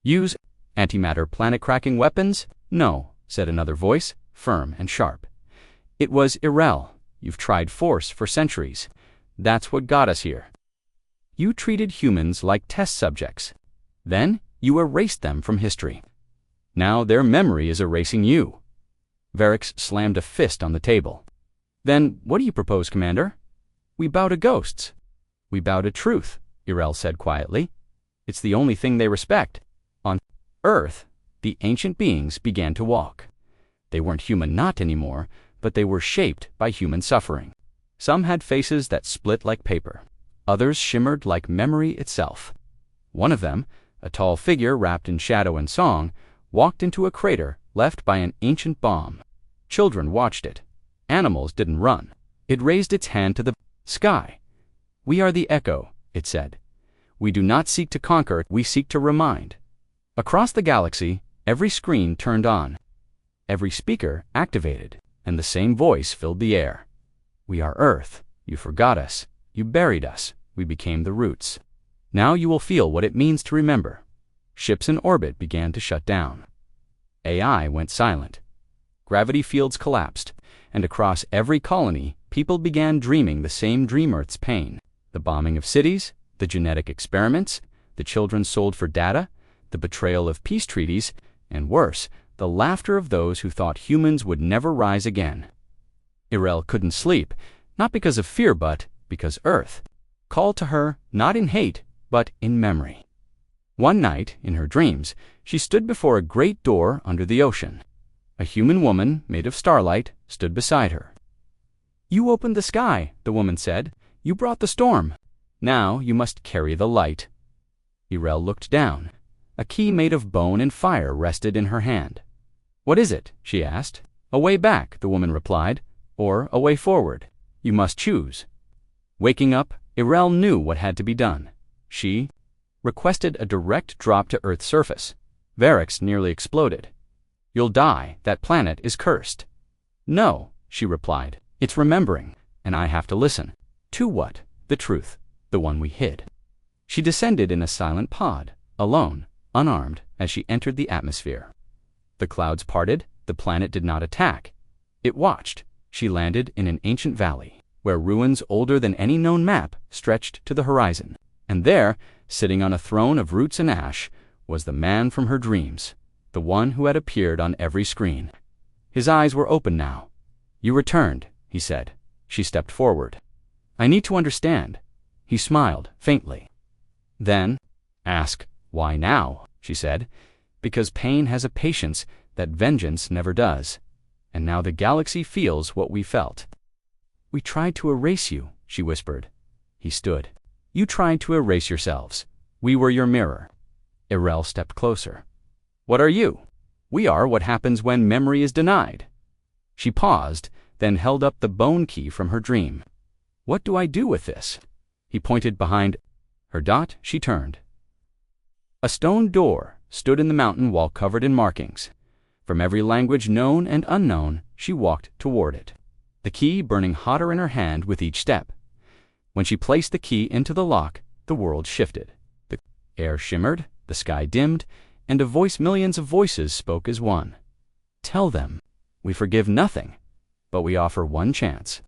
"Use antimatter planet-cracking weapons?" "No," said another voice, firm and sharp. It was Irel. "You've tried force for centuries. That's what got us here. You treated humans like test subjects. Then you erased them from history. Now their memory is erasing you." Varix slammed a fist on the table. "Then what do you propose, Commander?" "We bow to ghosts." "We bow to truth," Irel said quietly. "It's the only thing they respect." On Earth, the ancient beings began to walk. They weren't human not anymore, but they were shaped by human suffering. Some had faces that split like paper. Others shimmered like memory itself. One of them, a tall figure wrapped in shadow and song, walked into a crater left by an ancient bomb. Children watched it. Animals didn't run. It raised its hand to the sky. "We are the echo," it said. "We do not seek to conquer, we seek to remind." Across the galaxy, every screen turned on. Every speaker activated, and the same voice filled the air. "We are Earth. You forgot us. You buried us. We became the roots. Now you will feel what it means to remember." Ships in orbit began to shut down. AI went silent. Gravity fields collapsed. and across every colony, people began dreaming the same dream Earth's pain. The bombing of cities, the genetic experiments, the children sold for data, the betrayal of peace treaties, and worse, the laughter of those who thought humans would never rise again. Irel couldn't sleep, not because of fear but because Earth called to her not in hate but in memory. One night, in her dreams, she stood before a great door under the ocean. A human woman, made of starlight, stood beside her. "You opened the sky," the woman said. "You brought the storm. Now you must carry the light." Irel looked down. A key made of bone and fire rested in her hand. "What is it?" she asked. "A way back," the woman replied, "or a way forward. You must choose." Waking up, Irel knew what had to be done. She requested a direct drop to Earth's surface. Varix nearly exploded. "You'll die. That planet is cursed." "No," she replied. "It's remembering, and I have to listen." "To what?" "The truth, the one we hid." She descended in a silent pod, alone, unarmed, as she entered the atmosphere. The clouds parted. The planet did not attack. It watched. She landed in an ancient valley, where ruins older than any known map stretched to the horizon. And there, sitting on a throne of roots and ash, was the man from her dreams, the one who had appeared on every screen. His eyes were open now. "You returned," he said. She stepped forward. "I need to understand." He smiled, faintly. Then, "Ask, why now?" she said. "Because pain has a patience that vengeance never does. And now the galaxy feels what we felt." "We tried to erase you," she whispered. He stood. "You tried to erase yourselves. We were your mirror." Irel stepped closer. "What are you?" "We are what happens when memory is denied." She paused, then held up the bone key from her dream. "What do I do with this?" He pointed behind her dot. She turned. A stone door stood in the mountain wall covered in markings. From every language known and unknown, she walked toward it, the key burning hotter in her hand with each step. When she placed the key into the lock, the world shifted. The air shimmered, the sky dimmed, and a voice millions of voices spoke as one. "Tell them, we forgive nothing, but we offer one chance.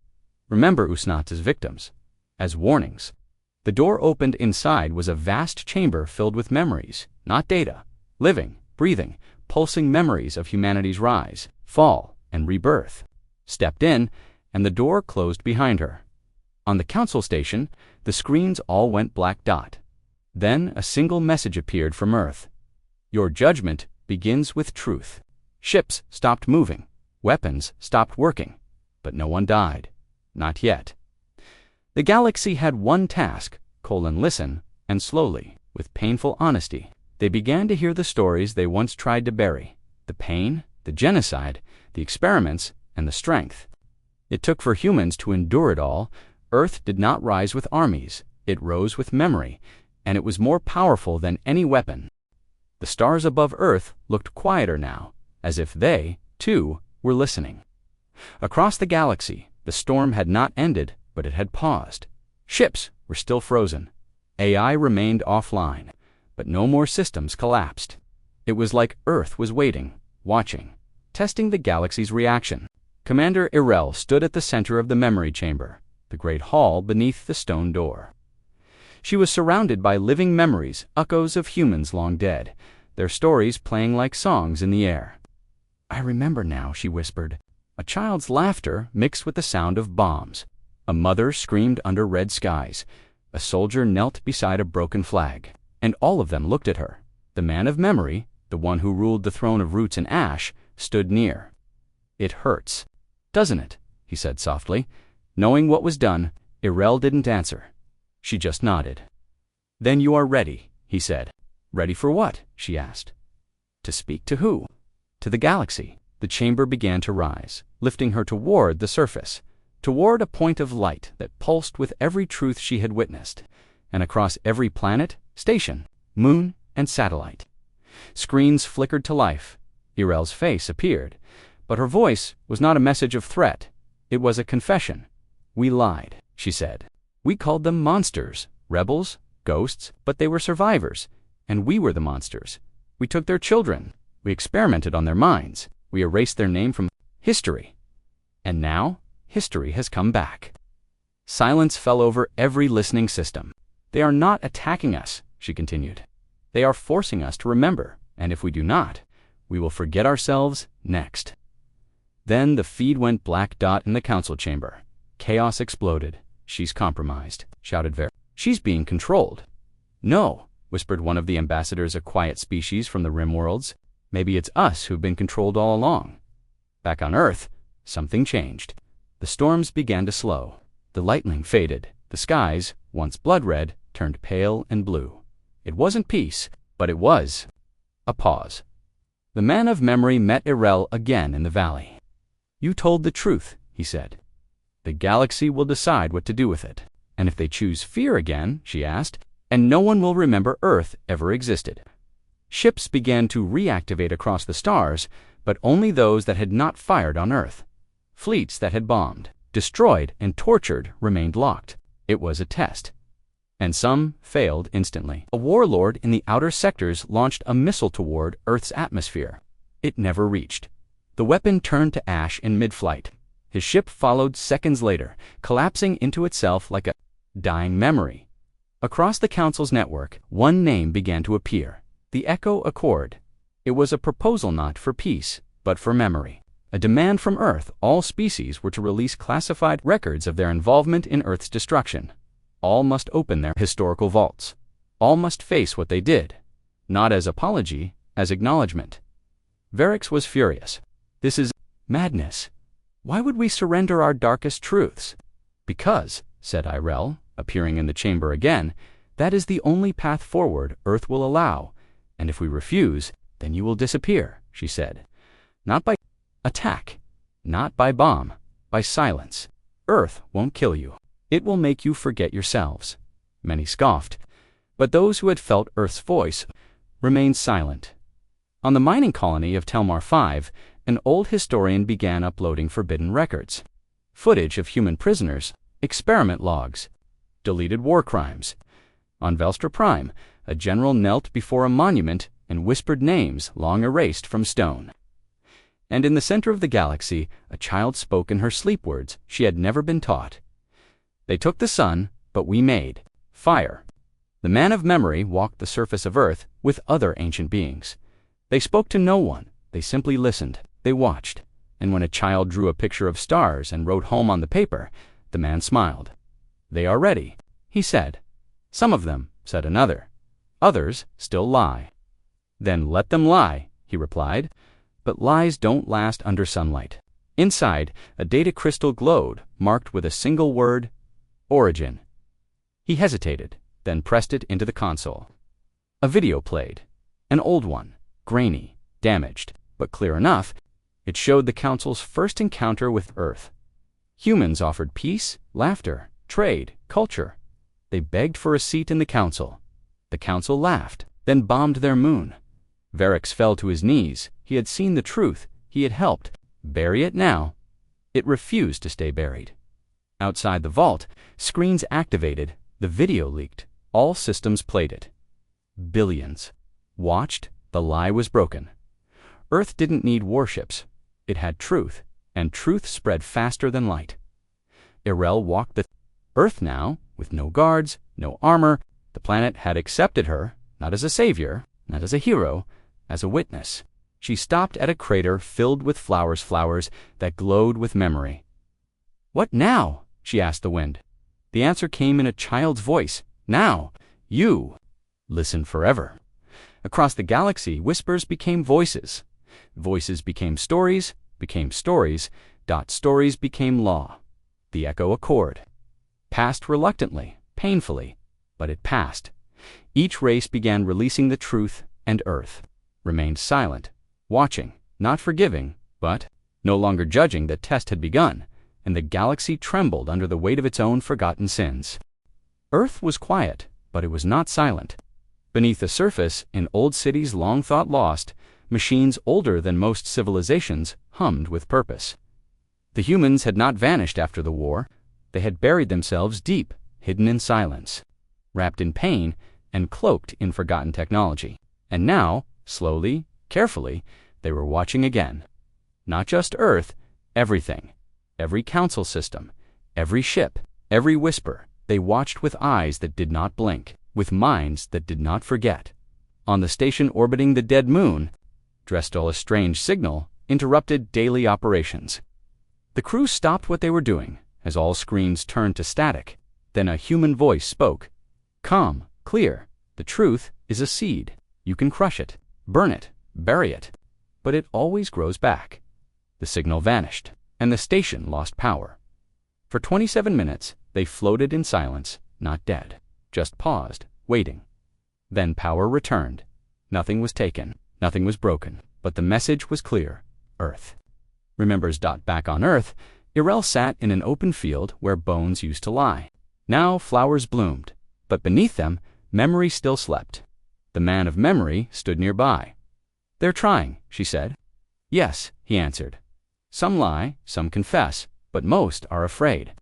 Remember Usnata's victims, as warnings." The door opened. Inside was a vast chamber filled with memories, not data, living, breathing, pulsing memories of humanity's rise, fall, and rebirth. Stepped in, and the door closed behind her. On the council station, the screens all went black dot. Then a single message appeared from Earth. "Your judgment begins with truth." Ships stopped moving. Weapons stopped working. But no one died. Not yet. The galaxy had one task: listen, and slowly, with painful honesty, they began to hear the stories they once tried to bury, the pain, the genocide, the experiments, and the strength. It took for humans to endure it all. Earth did not rise with armies. It rose with memory, and it was more powerful than any weapon. The stars above Earth looked quieter now, as if they, too, were listening. Across the galaxy, the storm had not ended, but it had paused. Ships were still frozen. AI remained offline, but no more systems collapsed. It was like Earth was waiting, watching, testing the galaxy's reaction. Commander Irel stood at the center of the memory chamber, the great hall beneath the stone door. She was surrounded by living memories, echoes of humans long dead, their stories playing like songs in the air. "I remember now," she whispered. A child's laughter mixed with the sound of bombs. A mother screamed under red skies. A soldier knelt beside a broken flag. And all of them looked at her. The man of memory, the one who ruled the throne of roots and ash, stood near. "It hurts, doesn't it?" he said softly. Knowing what was done, Irel didn't answer. She just nodded. "Then you are ready," he said. "Ready for what?" she asked. "To speak to who?" "To the galaxy." The chamber began to rise, lifting her toward the surface, toward a point of light that pulsed with every truth she had witnessed, and across every planet, station, moon, and satellite. Screens flickered to life. Irel's face appeared, but her voice was not a message of threat. It was a confession. "We lied," she said. "We called them monsters, rebels, ghosts, but they were survivors, and we were the monsters. We took their children. We experimented on their minds. We erased their name from history." And now, history has come back. Silence fell over every listening system. They are not attacking us, she continued. They are forcing us to remember, and if we do not, we will forget ourselves next. Then the feed went black dot in the council chamber. Chaos exploded. She's compromised, shouted Ver. She's being controlled. No, whispered one of the ambassadors, a quiet species from the rim worlds. Maybe it's us who've been controlled all along. Back on Earth, something changed. The storms began to slow. The lightning faded. The skies, once blood-red, turned pale and blue. It wasn't peace, but it was a pause. The man of memory met Irel again in the valley. You told the truth, he said. The galaxy will decide what to do with it. And if they choose fear again, she asked, and no one will remember Earth ever existed. Ships began to reactivate across the stars, but only those that had not fired on Earth. Fleets that had bombed, destroyed, and tortured remained locked. It was a test. And some failed instantly. A warlord in the outer sectors launched a missile toward Earth's atmosphere. It never reached. The weapon turned to ash in mid-flight. His ship followed seconds later, collapsing into itself like a dying memory. Across the Council's network, one name began to appear: the Echo Accord. It was a proposal not for peace, but for memory. A demand from Earth all species were to release classified records of their involvement in Earth's destruction. All must open their historical vaults. All must face what they did, not as apology, as acknowledgement. Varix was furious. This is madness. Why would we surrender our darkest truths? Because, said Irel, appearing in the chamber again, that is the only path forward Earth will allow, and if we refuse, then you will disappear, she said. Not by attack, not by bomb, by silence. Earth won't kill you. It will make you forget yourselves. Many scoffed, but those who had felt Earth's voice remained silent. On the mining colony of Telmar 5, an old historian began uploading forbidden records. Footage of human prisoners, experiment logs, deleted war crimes. On Velstra Prime, a general knelt before a monument and whispered names long erased from stone. And in the center of the galaxy, a child spoke in her sleep words she had never been taught. They took the sun, but we made fire. The man of memory walked the surface of Earth with other ancient beings. They spoke to no one. They simply listened. They watched. And when a child drew a picture of stars and wrote home on the paper, the man smiled. They are ready, he said. Some of them, said another. Others still lie. Then let them lie, he replied. But lies don't last under sunlight. Inside, a data crystal glowed, marked with a single word: Origin. He hesitated, then pressed it into the console. A video played. An old one, grainy, damaged, but clear enough. It showed the Council's first encounter with Earth. Humans offered peace, laughter, trade, culture. They begged for a seat in the Council. The Council laughed, then bombed their moon. Varix fell to his knees. He had seen the truth. He had helped. Bury it now. It refused to stay buried. Outside the vault, screens activated. The video leaked. All systems played it. Billions. Watched. The lie was broken. Earth didn't need warships. It had truth, and truth spread faster than light. Irel walked the Earth now, with no guards, no armor. The planet had accepted her, not as a savior, not as a hero, as a witness. She stopped at a crater filled with flowers that glowed with memory. What now? She asked the wind. The answer came in a child's voice. Now, you. Listen forever. Across the galaxy, whispers became voices. Voices became stories, stories became law. The Echo Accord. Passed reluctantly, painfully, but it passed. Each race began releasing the truth, and Earth remained silent, watching, not forgiving, but no longer judging. The test had begun, and the galaxy trembled under the weight of its own forgotten sins. Earth was quiet, but it was not silent. Beneath the surface, in old cities long thought lost, machines older than most civilizations hummed with purpose. The humans had not vanished after the war. They had buried themselves deep, hidden in silence, wrapped in pain, and cloaked in forgotten technology. And now, slowly, carefully, they were watching again. Not just Earth, everything. Every council system, every ship, every whisper, they watched with eyes that did not blink, with minds that did not forget. On the station orbiting the dead moon, Drestola's strange signal interrupted daily operations. The crew stopped what they were doing as all screens turned to static. Then a human voice spoke. Calm, clear. The truth is a seed. You can crush it, burn it, bury it, but it always grows back. The signal vanished, and the station lost power. For 27 minutes, they floated in silence, not dead, just paused, waiting. Then power returned. Nothing was taken, nothing was broken, but the message was clear. Earth. Remembers. Back on Earth, Irel sat in an open field where bones used to lie. Now flowers bloomed, but beneath them, memory still slept. The man of memory stood nearby. They're trying, she said. Yes, he answered. Some lie, some confess, but most are afraid.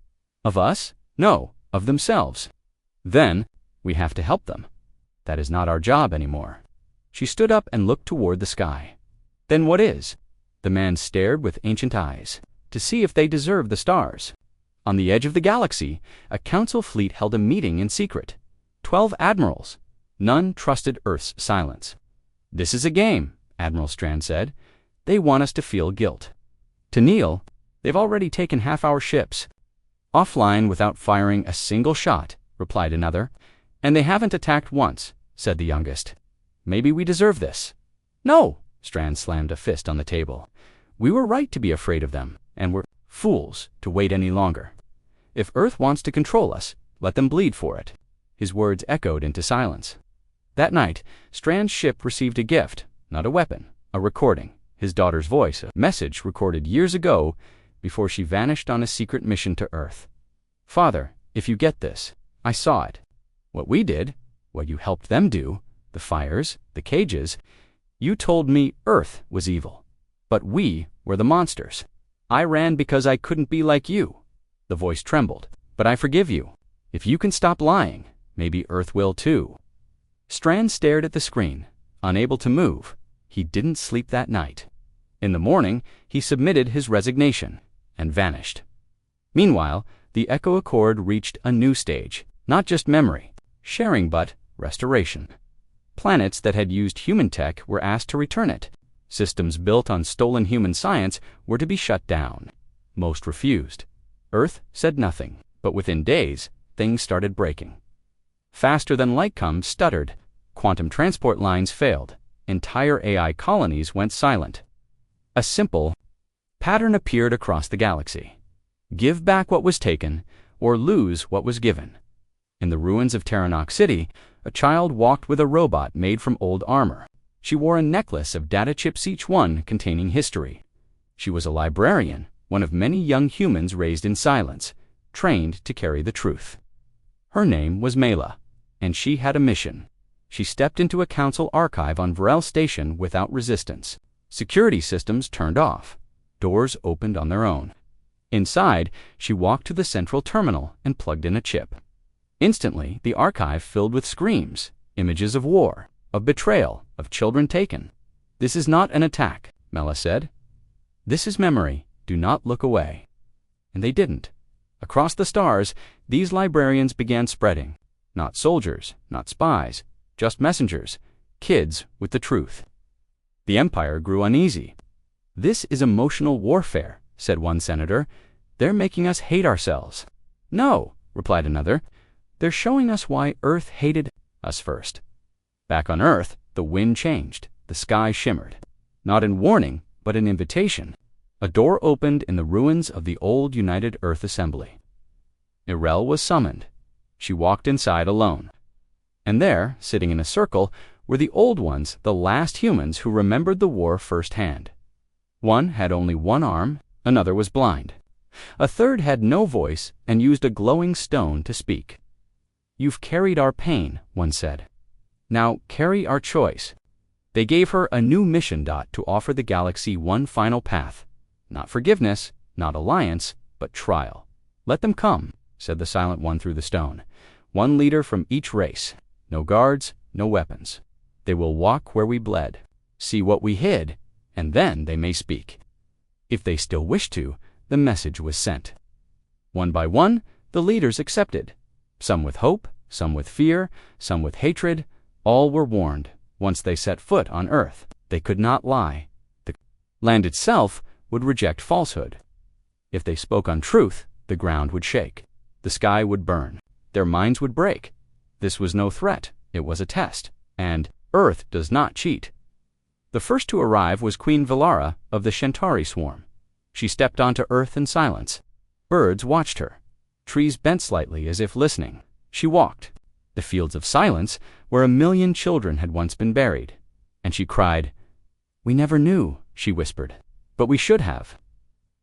Of us? No, of themselves. Then, we have to help them. That is not our job anymore. She stood up and looked toward the sky. Then what is? The man stared with ancient eyes, to see if they deserve the stars. On the edge of the galaxy, a council fleet held a meeting in secret. 12 admirals. None trusted Earth's silence. This is a game, Admiral Strand said. They want us to feel guilt. To kneel, they've already taken half our ships. Offline without firing a single shot, replied another. And they haven't attacked once, said the youngest. Maybe we deserve this. No, Strand slammed a fist on the table. We were right to be afraid of them, and we're fools to wait any longer. If Earth wants to control us, let them bleed for it. His words echoed into silence. That night, Strand's ship received a gift, not a weapon, a recording, his daughter's voice, a message recorded years ago before she vanished on a secret mission to Earth. Father, if you get this, I saw it. What we did, what you helped them do, the fires, the cages, you told me Earth was evil, but we were the monsters. I ran because I couldn't be like you. The voice trembled. But I forgive you. If you can stop lying, maybe Earth will too. Strand stared at the screen, unable to move. He didn't sleep that night. In the morning, he submitted his resignation and vanished. Meanwhile, the Echo Accord reached a new stage, not just memory, sharing but restoration. Planets that had used human tech were asked to return it. Systems built on stolen human science were to be shut down. Most refused. Earth said nothing, but within days, things started breaking. Faster than light comes stuttered. Quantum transport lines failed. Entire AI colonies went silent. A simple pattern appeared across the galaxy. Give back what was taken, or lose what was given. In the ruins of Terranok City, a child walked with a robot made from old armor. She wore a necklace of data chips, each one containing history. She was a librarian, one of many young humans raised in silence, trained to carry the truth. Her name was Mela, and she had a mission. She stepped into a council archive on Varel Station without resistance. Security systems turned off. Doors opened on their own. Inside, she walked to the central terminal and plugged in a chip. Instantly, the archive filled with screams, images of war, of betrayal, of children taken. This is not an attack, Mela said. This is memory. Do not look away. And they didn't. Across the stars, these librarians began spreading. Not soldiers, not spies, just messengers, kids with the truth. The Empire grew uneasy. This is emotional warfare, said one senator. They're making us hate ourselves. No, replied another. They're showing us why Earth hated us first. Back on Earth, the wind changed. The sky shimmered. Not in warning, but in invitation. A door opened in the ruins of the old United Earth Assembly. Irel was summoned. She walked inside alone. And there, sitting in a circle, were the old ones, the last humans who remembered the war firsthand. One had only one arm, another was blind. A third had no voice and used a glowing stone to speak. You've carried our pain, one said. Now carry our choice. They gave her a new mission to offer the galaxy one final path. Not forgiveness, not alliance, but trial. Let them come, said the silent one through the stone. One leader from each race. No guards, no weapons. They will walk where we bled, see what we hid, and then they may speak. If they still wish to, the message was sent. One by one, the leaders accepted. Some with hope, some with fear, some with hatred. All were warned. Once they set foot on Earth, they could not lie. The land itself would reject falsehood. If they spoke untruth, the ground would shake. The sky would burn. Their minds would break. This was no threat. It was a test. And Earth does not cheat. The first to arrive was Queen Valara of the Centauri swarm. She stepped onto Earth in silence. Birds watched her. Trees bent slightly as if listening. She walked. The fields of silence where 1,000,000 children had once been buried. And she cried, "We never knew," she whispered, "but we should have."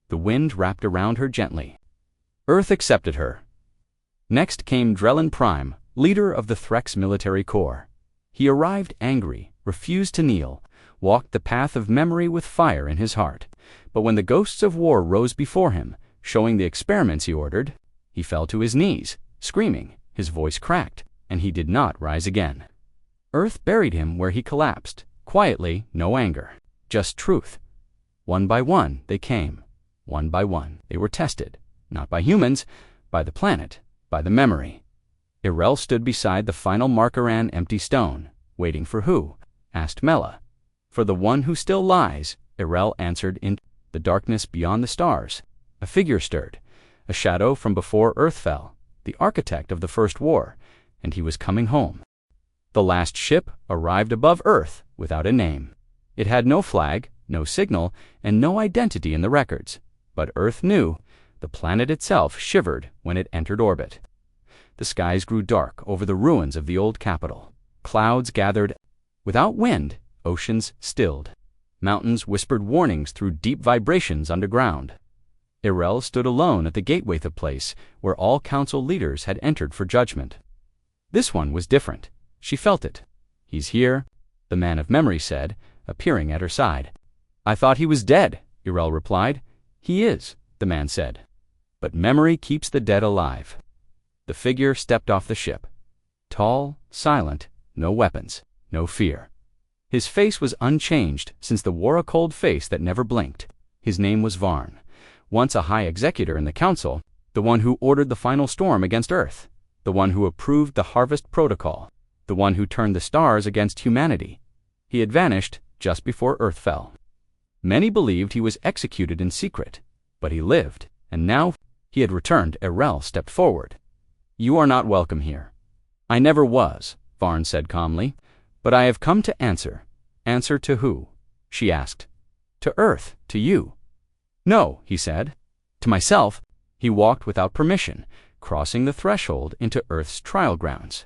The wind wrapped around her gently. Earth accepted her. Next came Drellin Prime, leader of the Threx military corps. He arrived angry, refused to kneel, walked the path of memory with fire in his heart. But when the ghosts of war rose before him, showing the experiments he ordered, he fell to his knees, screaming. His voice cracked, and he did not rise again. Earth buried him where he collapsed, quietly, no anger, just truth. One by one, they came. One by one, they were tested, not by humans, by the planet, by the memory. Irel stood beside the final Markaran empty stone, waiting for who? Asked Mela. For the one who still lies, Irel answered. In the darkness beyond the stars, a figure stirred, a shadow from before Earth fell, the architect of the First War, and he was coming home. The last ship arrived above Earth without a name. It had no flag, no signal, and no identity in the records. But Earth knew. The planet itself shivered when it entered orbit. The skies grew dark over the ruins of the old capital. Clouds gathered. Without wind, oceans stilled. Mountains whispered warnings through deep vibrations underground. Irel stood alone at the gateway of the place where all council leaders had entered for judgment. This one was different. She felt it. "He's here," the man of memory said, appearing at her side. "I thought he was dead," Irel replied. "He is," the man said. "But memory keeps the dead alive." The figure stepped off the ship. Tall, silent, no weapons, no fear. His face was unchanged since the war, a cold face that never blinked. His name was Varn, once a high executor in the council, the one who ordered the final storm against Earth, the one who approved the harvest protocol, the one who turned the stars against humanity. He had vanished just before Earth fell. Many believed he was executed in secret, but he lived, and now he had returned. Irel stepped forward. "You are not welcome here." "I never was," Varn said calmly, "but I have come to answer." "Answer to who?" she asked. "To Earth, to you." "No," he said. "To myself." He walked without permission, crossing the threshold into Earth's trial grounds.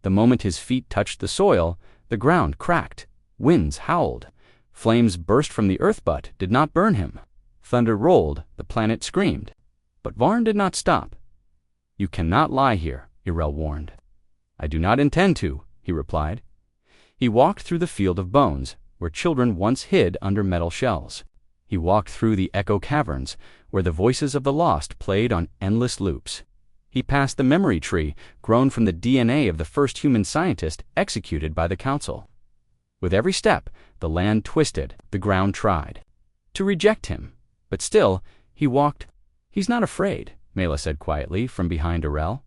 The moment his feet touched the soil, the ground cracked. Winds howled. Flames burst from the Earth but did not burn him. Thunder rolled, the planet screamed. But Varn did not stop. "You cannot lie here," Irel warned. "I do not intend to," he replied. He walked through the field of bones, where children once hid under metal shells. He walked through the echo caverns, where the voices of the lost played on endless loops. He passed the memory tree, grown from the DNA of the first human scientist executed by the council. With every step, the land twisted, the ground tried to reject him. But still, he walked. "He's not afraid," Mela said quietly from behind Irel.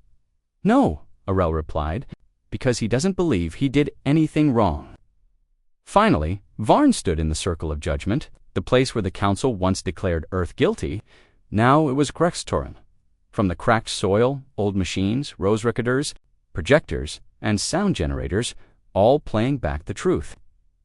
"No," Irel replied, "because he doesn't believe he did anything wrong." Finally, Varn stood in the circle of judgment, the place where the council once declared Earth guilty. Now it was Grextorin. From the cracked soil, old machines, rose recorders, projectors, and sound generators, all playing back the truth.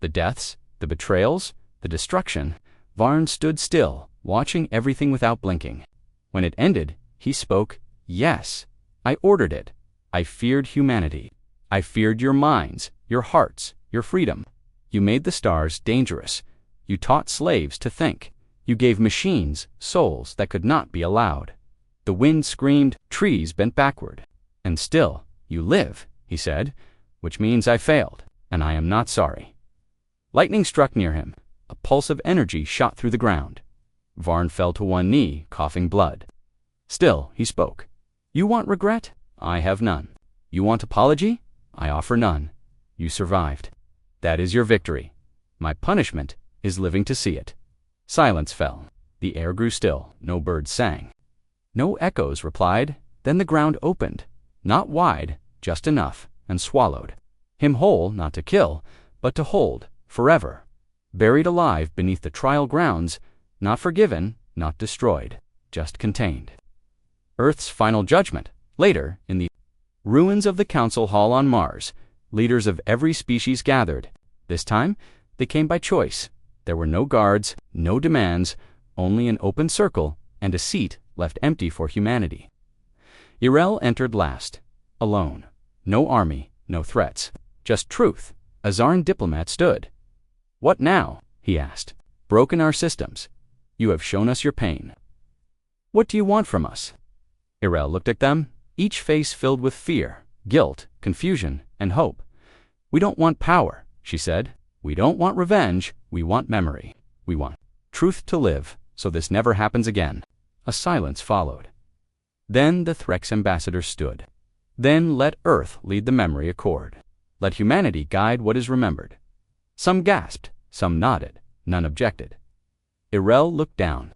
The deaths, the betrayals, the destruction. Varn stood still, watching everything without blinking. When it ended, he spoke. "Yes, I ordered it. I feared humanity. I feared your minds, your hearts, your freedom. You made the stars dangerous. You taught slaves to think. You gave machines souls that could not be allowed." The wind screamed, trees bent backward. "And still, you live," he said, "which means I failed, and I am not sorry." Lightning struck near him. A pulse of energy shot through the ground. Varn fell to one knee, coughing blood. Still, he spoke. "You want regret? I have none. You want apology? I offer none. You survived. That is your victory. My punishment is living to see it." Silence fell. The air grew still. No birds sang. No echoes replied. Then the ground opened. Not wide, just enough, and swallowed him whole, not to kill, but to hold, forever. Buried alive beneath the trial grounds, not forgiven, not destroyed, just contained. Earth's final judgment. Later, in the ruins of the council hall on Mars, leaders of every species gathered. This time, they came by choice. There were no guards, no demands, only an open circle and a seat left empty for humanity. Irel entered last, alone. No army, no threats, just truth. A Zarn diplomat stood. "What now?" he asked. "Broken our systems. You have shown us your pain. What do you want from us?" Irel looked at them, each face filled with fear, guilt, confusion, and hope. "We don't want power," she said. "We don't want revenge. We want memory. We want truth to live, so this never happens again." A silence followed. Then the Threx ambassador stood. "Then let Earth lead the memory accord. Let humanity guide what is remembered." Some gasped, some nodded, none objected. Irel looked down.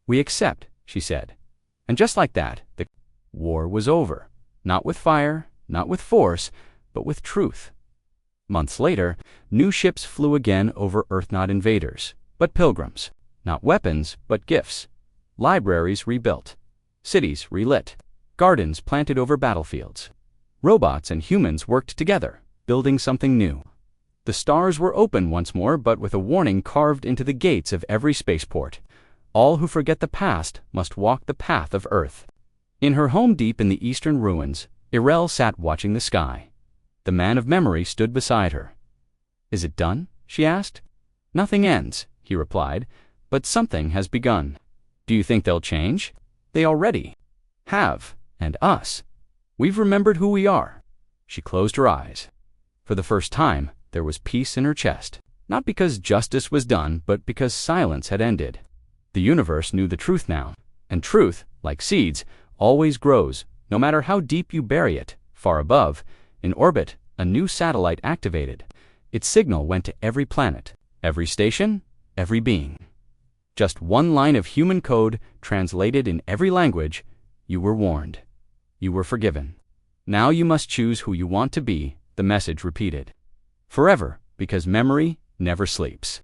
"We accept," she said. And just like that, the war was over. Not with fire, not with force, but with truth. Months later, new ships flew again over Earth, not invaders, but pilgrims. Not weapons, but gifts. Libraries rebuilt. Cities relit. Gardens planted over battlefields. Robots and humans worked together, building something new. The stars were open once more, but with a warning carved into the gates of every spaceport. All who forget the past must walk the path of Earth. In her home deep in the eastern ruins, Irel sat watching the sky. The man of memory stood beside her. "Is it done?" she asked. "Nothing ends," he replied, "but something has begun. Do you think they'll change? They already have, and us. We've remembered who we are." She closed her eyes. For the first time, there was peace in her chest, not because justice was done, but because silence had ended. The universe knew the truth now, and truth, like seeds, always grows, no matter how deep you bury it. Far above, in orbit, a new satellite activated. Its signal went to every planet, every station, every being. Just one line of human code translated in every language. "You were warned. You were forgiven. Now you must choose who you want to be," the message repeated. "Forever, because memory never sleeps."